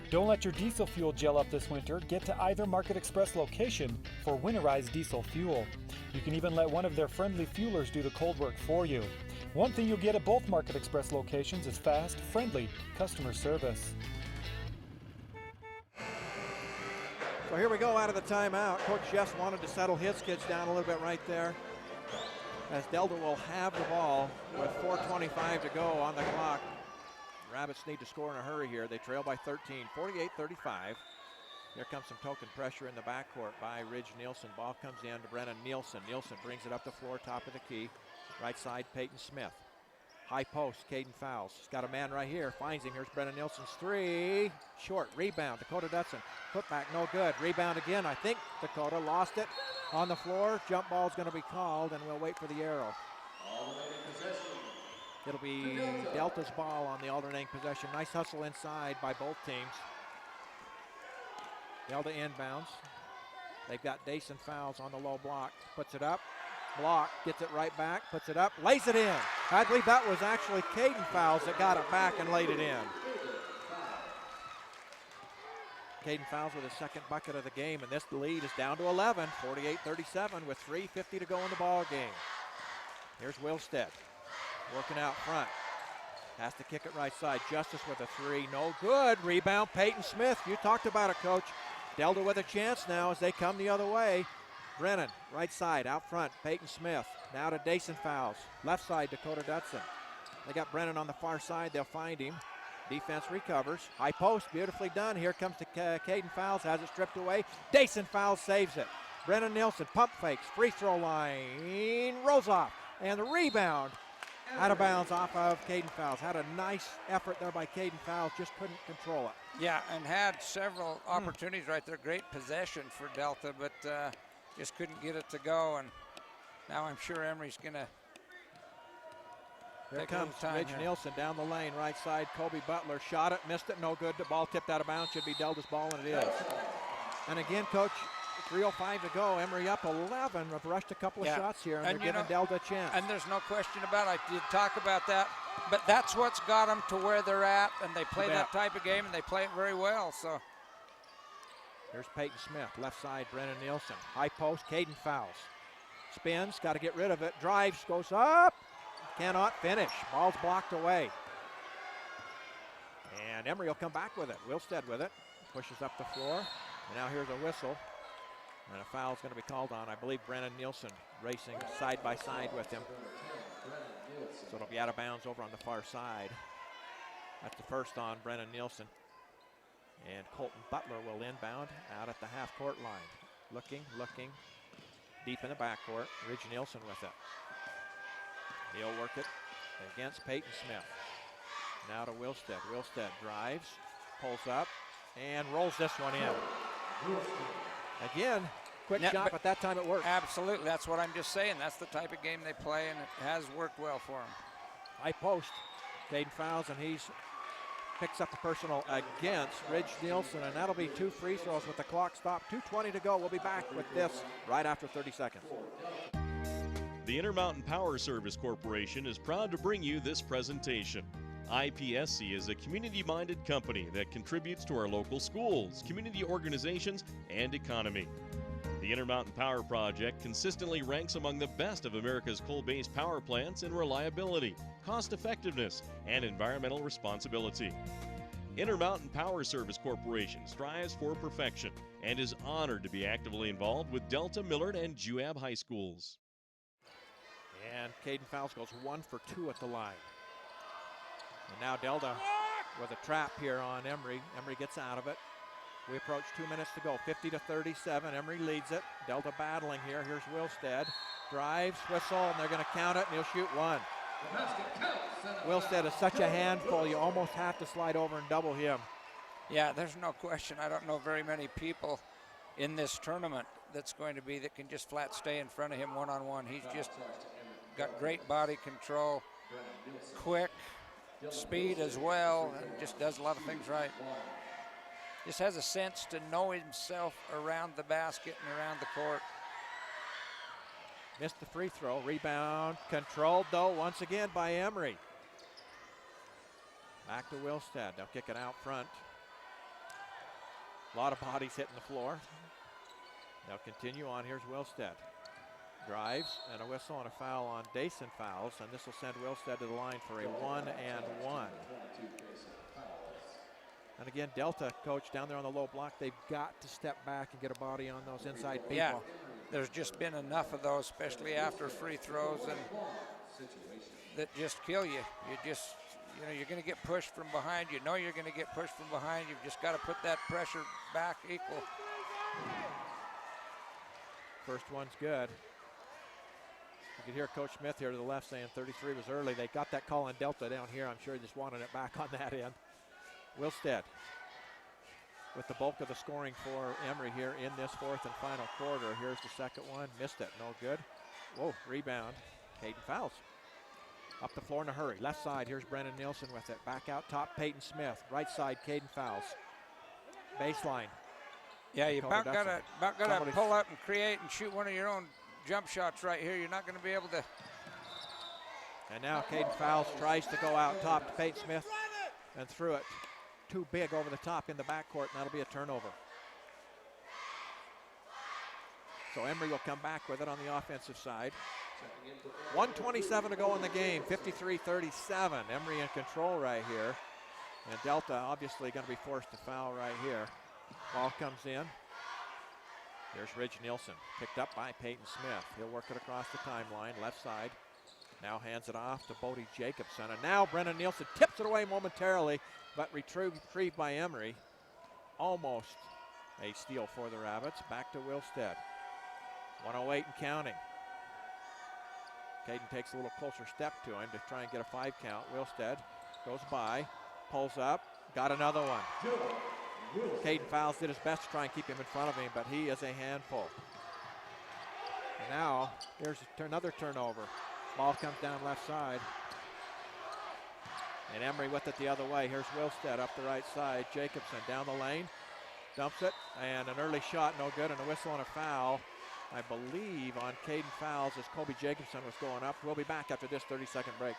Don't let your diesel fuel gel up this winter. Get to either Market Express location for winterized diesel fuel. You can even let one of their friendly fuelers do the cold work for you. One thing you'll get at both Market Express locations is fast, friendly customer service. So here we go out of the timeout. Coach Jeffs wanted to settle his kids down a little bit right there, as Delta will have the ball with 4:25 to go on the clock. Rabbits need to score in a hurry here. They trail by 13, 48-35. Here comes some token pressure in the backcourt by Ridge Nielsen. Ball comes in to Brennan Nielsen. Nielsen brings it up the floor, top of the key. Right side, Peyton Smith. High post, Caden Fowles. He's got a man right here, finds him. Here's Brennan Nielsen's three. Short, rebound, Dakota Dutson. Put back, no good. Rebound again, I think Dakota lost it on the floor. Jump ball's gonna be called, and we'll wait for the arrow. It'll be Delta's ball on the alternating possession. Nice hustle inside by both teams. Delta inbounds. They've got Dason Fowles on the low block. Puts it up. Block, gets it right back, puts it up, lays it in. I believe that was actually Caden Fowles that got it back and laid it in. Caden Fowles with his second bucket of the game, and this lead is down to 11, 48-37 with 3:50 to go in the ball game. Here's Wilstead working out front. Has to kick it right side. Justice with a three, no good. Rebound, Peyton Smith. You talked about it, Coach. Delta with a chance now as they come the other way. Brennan, right side, out front, Peyton Smith. Now to Dason Fowles. Left side, Dakota Dutson. They got Brennan on the far side. They'll find him. Defense recovers. High post, beautifully done. Here comes the Caden Fowles, has it stripped away. Dason Fowles saves it. Brennan Nielsen, pump fakes, free throw line, rolls off. And the rebound, out of bounds off of Caden Fowles. Had a nice effort there by Caden Fowles, just couldn't control it. Yeah, and had several opportunities right there. Great possession for Delta, but just couldn't get it to go, and now I'm sure Emery's going to Here Take a little comes time Ridge here. Nielsen down the lane, right side. Kobe Butler shot it, missed it, no good. The ball tipped out of bounds. Should be Delta's ball, and it is. And again, Coach, 3:05 to go. Emery up 11. Have rushed a couple of shots here, and they're giving Delta a chance. And there's no question about it. I did talk about that. But that's what's got them to where they're at, and they play that type of game, and they play it very well. So here's Peyton Smith, left side, Brennan Nielsen. High post, Caden fouls. Spins, got to get rid of it. Drives, goes up. Cannot finish. Ball's blocked away. And Emery will come back with it. Wilstead with it. Pushes up the floor. And now here's a whistle. And a foul is going to be called on, I believe, Brennan Nielsen racing side by side with him. So it'll be out of bounds over on the far side. That's the first on Brennan Nielsen. And Colton Butler will inbound out at the half-court line. Looking, deep in the backcourt. Ridge Nielsen with it. He'll work it against Peyton Smith. Now to Wilstead. Wilstead drives, pulls up, and rolls this one in. Again, quick shot, but that time it worked. Absolutely, that's what I'm just saying. That's the type of game they play, and it has worked well for them. High post. Caden fouls, and he's picks up the personal against Ridge Nielsen, and that'll be 2 free throws with the clock stopped. 2:20 to go. We'll be back with this right after 30 seconds. The Intermountain Power Service Corporation is proud to bring you this presentation. IPSC is a community-minded company that contributes to our local schools, community organizations, and economy. The Intermountain Power Project consistently ranks among the best of America's coal-based power plants in reliability, cost-effectiveness, and environmental responsibility. Intermountain Power Service Corporation strives for perfection and is honored to be actively involved with Delta, Millard, and Juab High Schools. And Caden Fouls goes 1 for 2 at the line. And now Delta with a trap here on Emery. Emery gets out of it. We approach 2 minutes to go, 50-37. Emery leads it. Delta battling here. Here's Wilstead. Drives, whistle, and they're going to count it, and he'll shoot one. Wilstead is such a handful, you almost have to slide over and double him. Yeah, there's no question. I don't know very many people in this tournament that can just flat stay in front of him one-on-one. He's just got great body control, quick, speed as well, and just does a lot of things right. Just has a sense to know himself around the basket and around the court. Missed the free throw. Rebound controlled, though, once again by Emery. Back to Wilstead. They'll kick it out front. A lot of bodies hitting the floor. They'll continue on. Here's Wilstead. Drives, and a whistle and a foul on Dason Fouls, and this will send Wilstead to the line for a 1-and-1. And again, Delta, coach, down there on the low block, they've got to step back and get a body on those inside people. Yeah, there's just been enough of those, especially after free throws, and that just kill you. You're going to get pushed from behind. You know you're going to get pushed from behind. You've just got to put that pressure back equal. First one's good. You can hear Coach Smith here to the left saying 33 was early. They got that call on Delta down here. I'm sure he just wanted it back on that end. Wilstead with the bulk of the scoring for Emery here in this fourth and final quarter. Here's the second one. Missed it. No good. Whoa, rebound. Caden Fouls. Up the floor in a hurry. Left side, here's Brennan Nielsen with it. Back out top, Peyton Smith. Right side, Caden Fouls. Baseline. Yeah, you about got to pull up and create and shoot one of your own jump shots right here. You're not going to be able to. And now Caden Fouls tries to go out top to Peyton Smith and threw it too big over the top in the backcourt, and that'll be a turnover. So Emery will come back with it on the offensive side. 1:27 to go in the game, 53-37. Emery in control right here. And Delta obviously going to be forced to foul right here. Ball comes in. Here's Ridge Nielsen, picked up by Peyton Smith. He'll work it across the timeline, left side. Now hands it off to Bodie Jacobson. And now Brennan Nielsen tips it away momentarily, but retrieved by Emery. Almost a steal for the Rabbits. Back to Wilstead. 1:08 and counting. Caden takes a little closer step to him to try and get a 5 count. Wilstead goes by, pulls up, got another one. Caden Fouls did his best to try and keep him in front of him, but he is a handful. And now, here's another turnover. Ball comes down left side. And Emery with it the other way. Here's Wilstead up the right side. Jacobson down the lane. Dumps it. And an early shot, no good. And a whistle and a foul, I believe, on Caden Fowles as Colby Jacobson was going up. We'll be back after this 30-second break.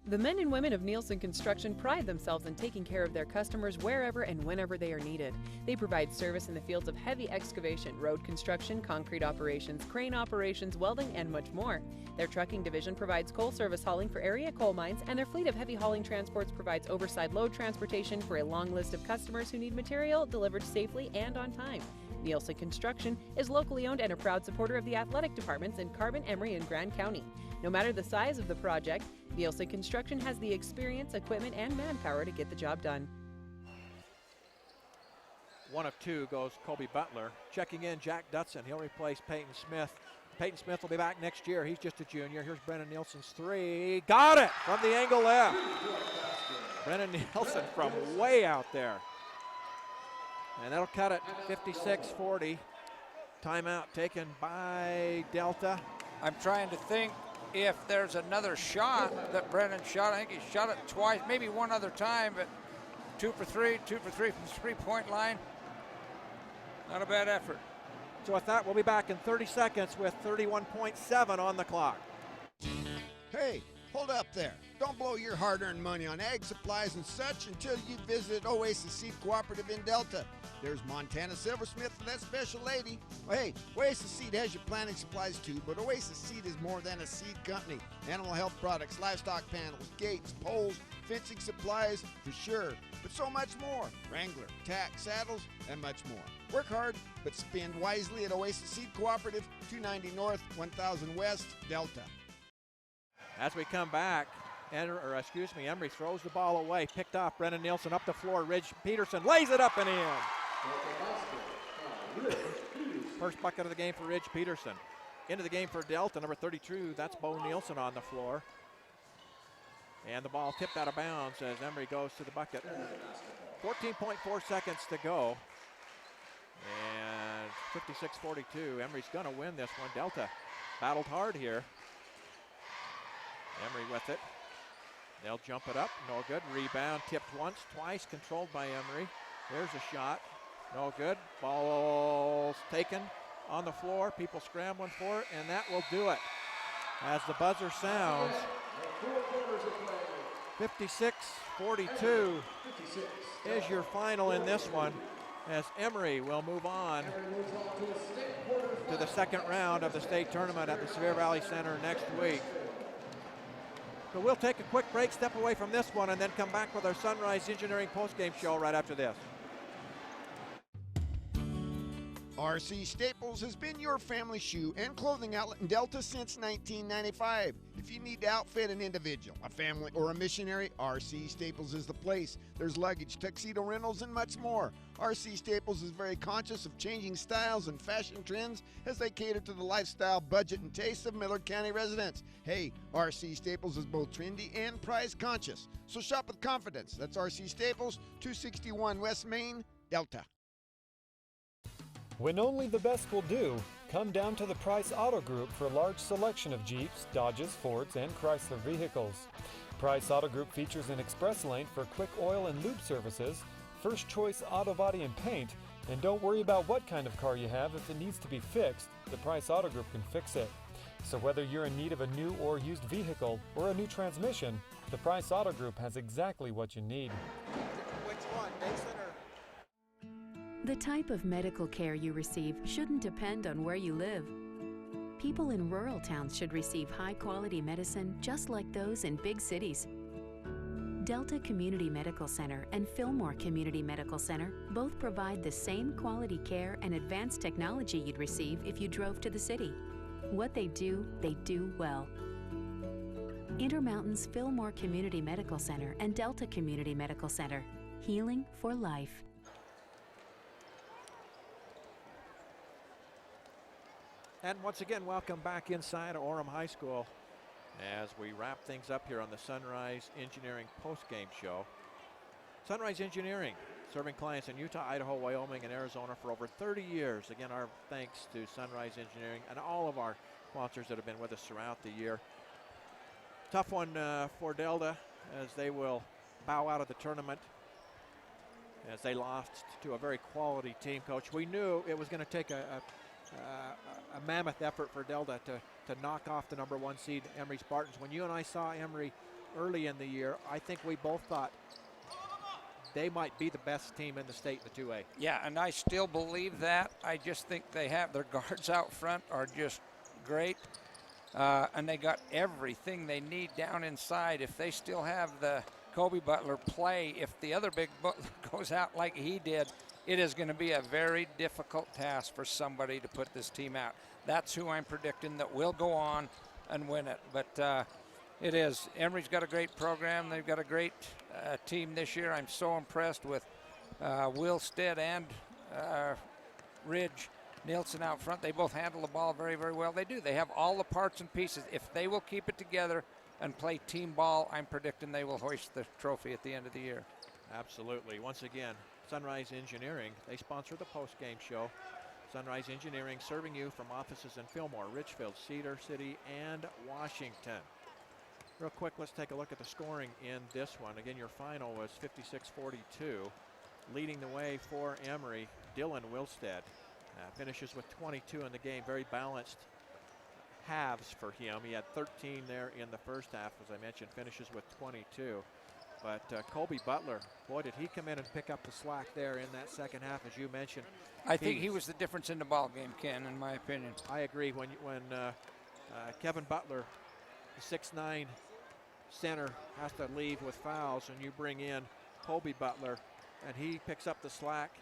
The men and women of Nielsen Construction pride themselves in taking care of their customers wherever and whenever they are needed. They provide service in the fields of heavy excavation, road construction, concrete operations, crane operations, welding, and much more. Their trucking division provides coal service hauling for area coal mines, and their fleet of heavy hauling transports provides overside load transportation for a long list of customers who need material delivered safely and on time. Nielsen Construction is locally owned and a proud supporter of the athletic departments in Carbon, Emery, and Grand County. No matter the size of the project, Nielsen Construction has the experience, equipment, and manpower to get the job done. 1 of 2 goes Colby Butler. Checking in, Jack Dutson. He'll replace Peyton Smith. Peyton Smith will be back next year. He's just a junior. Here's Brennan Nielsen's 3. Got it from the angle left. Brennan Nielsen from way out there. And that'll cut it 56-40. Timeout taken by Delta. I'm trying to think if there's another shot that Brennan shot. I think he shot it twice, maybe one other time, but 2 for 3 from the three-point line. Not a bad effort. So with that, we'll be back in 30 seconds with 31.7 on the clock. Hey, hold up there. Don't blow your hard-earned money on ag supplies and such until you visit Oasis Seed Cooperative in Delta. There's Montana Silversmith for that special lady. Well, hey, Oasis Seed has your planting supplies too, but Oasis Seed is more than a seed company. Animal health products, livestock panels, gates, poles, fencing supplies, for sure. But so much more. Wrangler, tack, saddles, and much more. Work hard, but spend wisely at Oasis Seed Cooperative, 290 North, 1000 West, Delta. As we come back, Emery throws the ball away. Picked off Brennan Nielsen up the floor. Ridge Peterson lays it up and in. First bucket of the game for Ridge Peterson. Into the game for Delta, number 32. That's Bo Nielsen on the floor. And the ball tipped out of bounds as Emery goes to the bucket. 14.4 seconds to go. And 56-42. Emery's going to win this one. Delta battled hard here. Emery with it. They'll jump it up. No good. Rebound tipped once, twice, controlled by Emery. There's a shot. No good. Ball's taken on the floor. People scrambling for it, and that will do it. As the buzzer sounds, 56-42 is your final in this one, as Emery will move on to the second round of the state tournament at the Sevier Valley Center next week. So we'll take a quick break, step away from this one, and then come back with our Sunrise Engineering postgame show right after this. RC Staples has been your family shoe and clothing outlet in Delta since 1995. If you need to outfit an individual, a family, or a missionary, RC Staples is the place. There's luggage, tuxedo rentals, and much more. RC Staples is very conscious of changing styles and fashion trends as they cater to the lifestyle, budget, and tastes of Millard County residents. Hey, RC Staples is both trendy and price conscious. So shop with confidence. That's RC Staples, 261 West Main, Delta. When only the best will do, come down to the Price Auto Group for a large selection of Jeeps, Dodges, Fords, and Chrysler vehicles. Price Auto Group features an express lane for quick oil and lube services, first choice auto body and paint, and don't worry about what kind of car you have. If it needs to be fixed, the Price Auto Group can fix it. So whether you're in need of a new or used vehicle or a new transmission, the Price Auto Group has exactly what you need. Which one, Mason or? The type of medical care you receive shouldn't depend on where you live. People in rural towns should receive high-quality medicine just like those in big cities. Delta Community Medical Center and Fillmore Community Medical Center both provide the same quality care and advanced technology you'd receive if you drove to the city. What they do well. Intermountain's Fillmore Community Medical Center and Delta Community Medical Center. Healing for life. And once again, welcome back inside Orem High School as we wrap things up here on the Sunrise Engineering postgame show. Sunrise Engineering, serving clients in Utah, Idaho, Wyoming, and Arizona for over 30 years. Again, our thanks to Sunrise Engineering and all of our sponsors that have been with us throughout the year. Tough one for Delta as they will bow out of the tournament as they lost to a very quality team, Coach. We knew it was going to take a mammoth effort for Delta to knock off the number 1 seed, Emery Spartans. When you and I saw Emery early in the year, I think we both thought they might be the best team in the state in the 2A. Yeah, and I still believe that. I just think they have their guards out front are just great. And they got everything they need down inside. If they still have the Kobe Butler play, if the other big Butler goes out like he did, it is going to be a very difficult task for somebody to put this team out. That's who I'm predicting that will go on and win it. But it is. Emery's got a great program. They've got a great team this year. I'm so impressed with Wilstead and Ridge Nielsen out front. They both handle the ball very, very well. They do. They have all the parts and pieces. If they will keep it together and play team ball, I'm predicting they will hoist the trophy at the end of the year. Absolutely. Once again, Sunrise Engineering, they sponsor the post-game show. Sunrise Engineering serving you from offices in Fillmore, Richfield, Cedar City, and Washington. Real quick, let's take a look at the scoring in this one. Again, your final was 56-42. Leading the way for Emery, Dylan Wilstead. Finishes with 22 in the game. Very balanced halves for him. He had 13 there in the first half, as I mentioned, finishes with 22. But Kobe Butler, boy, did he come in and pick up the slack there in that second half, as you mentioned. I think he was the difference in the ball game, Ken, in my opinion. I agree. When Kevin Butler, the 6'9" center, has to leave with fouls, and you bring in Kobe Butler, and he picks up the slack.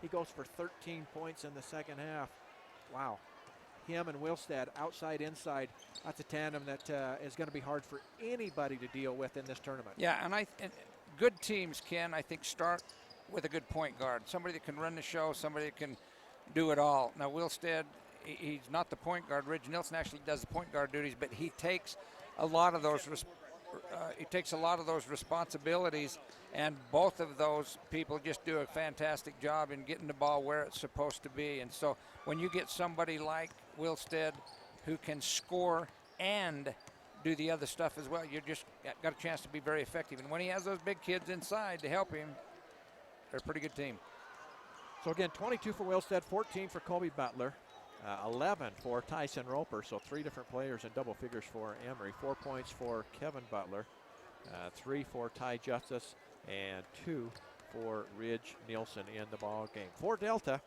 He goes for 13 points in the second half. Wow. Him and Wilstead, outside, inside. That's a tandem that is going to be hard for anybody to deal with in this tournament. Yeah, and good teams, Ken, I think, start with a good point guard. Somebody that can run the show, somebody that can do it all. Now, Wilstead, he's not the point guard. Ridge Nielsen actually does the point guard duties, but he takes a lot of those responsibilities, and both of those people just do a fantastic job in getting the ball where it's supposed to be. And so when you get somebody like Wilstead who can score and do the other stuff as well, you just got a chance to be very effective. And when he has those big kids inside to help him, they're a pretty good team. So again, 22 for Wilstead, 14 for Kobe Butler, 11 for Tyson Roper. So 3 different players in double figures for Emery. 4 points for Kevin Butler, 3 for Ty Justice, and 2 for Ridge Nielsen in the ball game. For Delta,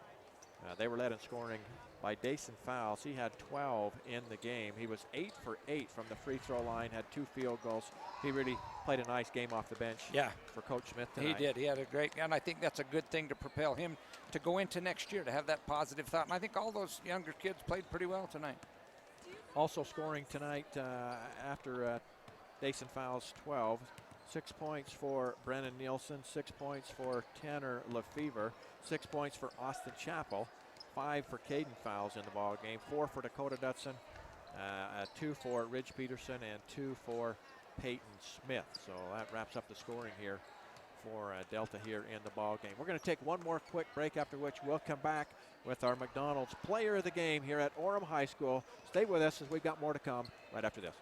they were led in scoring by Dason Fowles. He had 12 in the game. He was 8 for 8 from the free throw line, had 2 field goals. He really played a nice game off the bench for Coach Smith tonight. He did. He had a great, and I think that's a good thing to propel him to go into next year, to have that positive thought. And I think all those younger kids played pretty well tonight. Also scoring tonight after Dason Fowles, 12. 6 points for Brennan Nielsen, 6 points for Tanner Lefevre, 6 points for Austin Chappell, 5 for Caden Fowles in the ball game, 4 for Dakota Dutson, 2 for Ridge Peterson, and 2 for Peyton Smith. So that wraps up the scoring here for Delta here in the ball game. We're going to take one more quick break, after which we'll come back with our McDonald's Player of the Game here at Orem High School. Stay with us as we've got more to come right after this.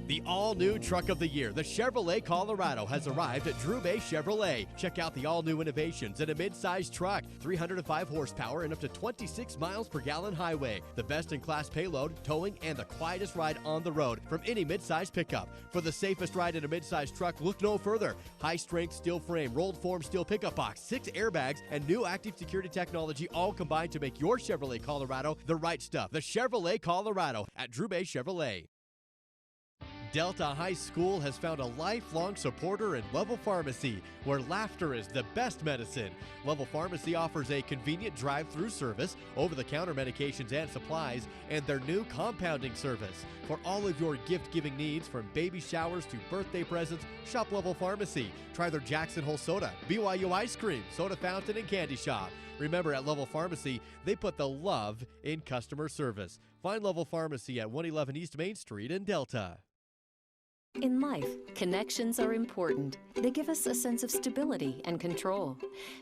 The all-new truck of the year, the Chevrolet Colorado, has arrived at Drew Bay Chevrolet. Check out the all-new innovations in a mid-size truck, 305 horsepower and up to 26 miles per gallon highway. The best-in-class payload, towing, and the quietest ride on the road from any mid-size pickup. For the safest ride in a mid-size truck, look no further. High-strength steel frame, rolled form steel pickup box, 6 airbags, and new active security technology, all combined to make your Chevrolet Colorado the right stuff. The Chevrolet Colorado at Drew Bay Chevrolet. Delta High School has found a lifelong supporter in Level Pharmacy, where laughter is the best medicine. Level Pharmacy offers a convenient drive-through service, over-the-counter medications and supplies, and their new compounding service. For all of your gift-giving needs, from baby showers to birthday presents, shop Level Pharmacy. Try their Jackson Hole Soda, BYU Ice Cream, Soda Fountain, and Candy Shop. Remember, at Level Pharmacy, they put the love in customer service. Find Level Pharmacy at 111 East Main Street in Delta. In life, connections are important. They give us a sense of stability and control.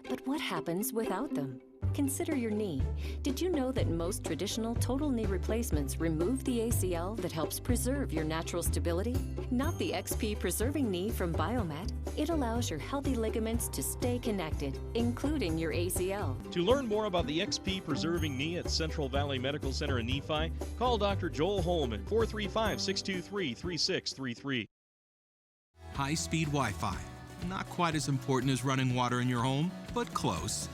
But what happens without them? Consider your knee. Did you know that most traditional total knee replacements remove the ACL that helps preserve your natural stability? Not the XP Preserving Knee from Biomet. It allows your healthy ligaments to stay connected, including your ACL. To learn more about the XP Preserving Knee at Central Valley Medical Center in Nephi, call Dr. Joel Holm at 435-623-3633. High-speed Wi-Fi. Not quite as important as running water in your home, but close.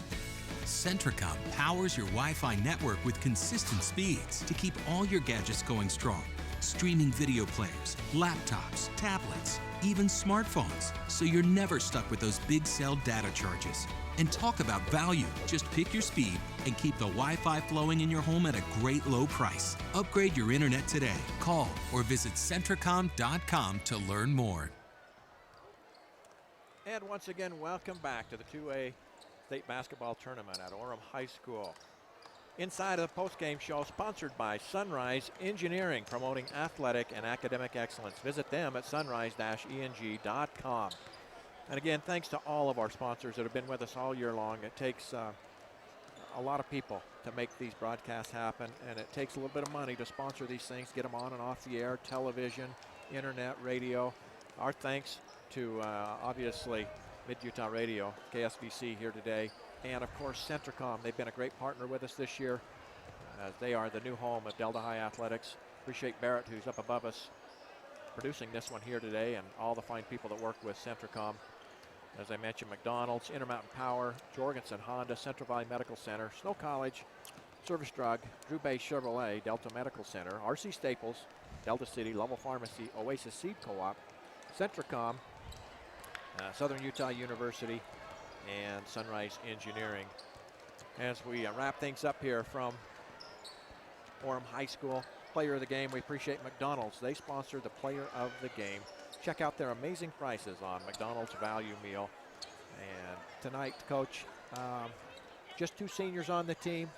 Centricom powers your Wi-Fi network with consistent speeds to keep all your gadgets going strong. Streaming video players, laptops, tablets, even smartphones, so you're never stuck with those big cell data charges. And talk about value. Just pick your speed and keep the Wi-Fi flowing in your home at a great low price. Upgrade your internet today. Call or visit Centricom.com to learn more. And once again, welcome back to the 2A State Basketball Tournament at Orem High School. Inside of the post-game show, sponsored by Sunrise Engineering, promoting athletic and academic excellence. Visit them at sunrise-eng.com. And again, thanks to all of our sponsors that have been with us all year long. It takes a lot of people to make these broadcasts happen, and it takes a little bit of money to sponsor these things, get them on and off the air, television, internet, radio. Our thanks to obviously Mid-Utah Radio, KSVC here today, and of course Centricom. They've been a great partner with us this year. They are the new home of Delta High Athletics. Appreciate Barrett, who's up above us, producing this one here today, and all the fine people that work with Centricom. As I mentioned, McDonald's, Intermountain Power, Jorgensen Honda, Central Valley Medical Center, Snow College, Service Drug, Drew Bay Chevrolet, Delta Medical Center, RC Staples, Delta City, Lovell Pharmacy, Oasis Seed Co-op, Centricom, Southern Utah University, and Sunrise Engineering. As we wrap things up here from Orem High School, Player of the Game, we appreciate McDonald's. They sponsor the Player of the Game. Check out their amazing prices on McDonald's value meal. And tonight, Coach, just two seniors on the team.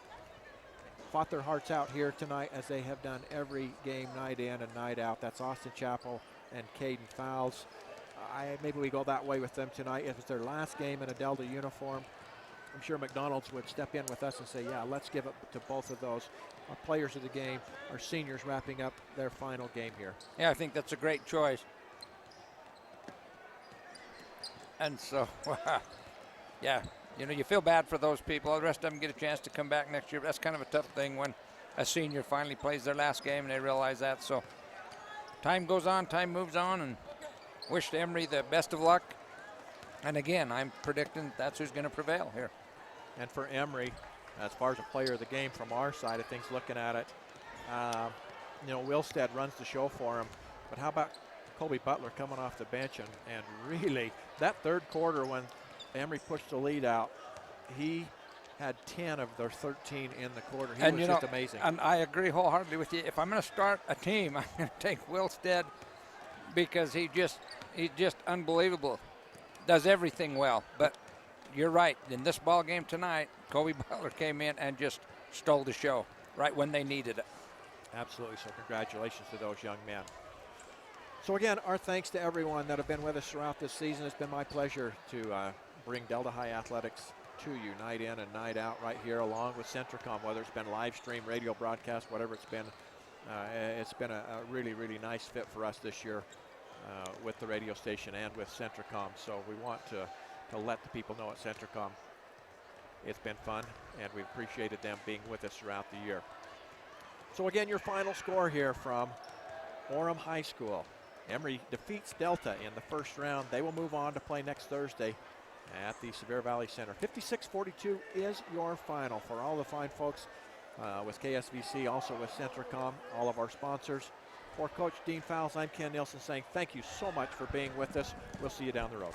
Fought their hearts out here tonight, as they have done every game, night in and night out. That's Austin Chappell and Caden Fowles. Maybe we go that way with them tonight. If it's their last game in a Delta uniform, I'm sure McDonald's would step in with us and say, yeah, let's give it to both of those. Our players of the game, our seniors wrapping up their final game here. Yeah, I think that's a great choice. And so, yeah, you know, you feel bad for those people. The rest of them get a chance to come back next year. That's kind of a tough thing when a senior finally plays their last game and they realize that. So time goes on, time moves on, and wish Emery the best of luck. And again, I'm predicting that's who's going to prevail here. And for Emery, as far as a player of the game from our side of things, looking at it, you know, Wilstead runs the show for him. But how about Colby Butler coming off the bench and really that third quarter when Emery pushed the lead out, he had 10 of their 13 in the quarter. He was just amazing. And I agree wholeheartedly with you. If I'm going to start a team, I'm going to take Wilstead because he's just unbelievable. Does everything well. But you're right. In this ball game tonight, Colby Butler came in and just stole the show right when they needed it. Absolutely. So congratulations to those young men. So again, our thanks to everyone that have been with us throughout this season. It's been my pleasure to bring Delta High Athletics to you night in and night out right here, along with Centricom, whether it's been live stream, radio broadcast, whatever it's been. It's been a really, really nice fit for us this year with the radio station and with Centricom. So we want to let the people know at Centricom it's been fun, and we've appreciated them being with us throughout the year. So again, your final score here from Orem High School. Emery defeats Delta in the first round. They will move on to play next Thursday at the Sevier Valley Center. 56-42 is your final. For all the fine folks with KSVC, also with Centricom, all of our sponsors. For Coach Dean Fowles, I'm Ken Nielsen saying thank you so much for being with us. We'll see you down the road.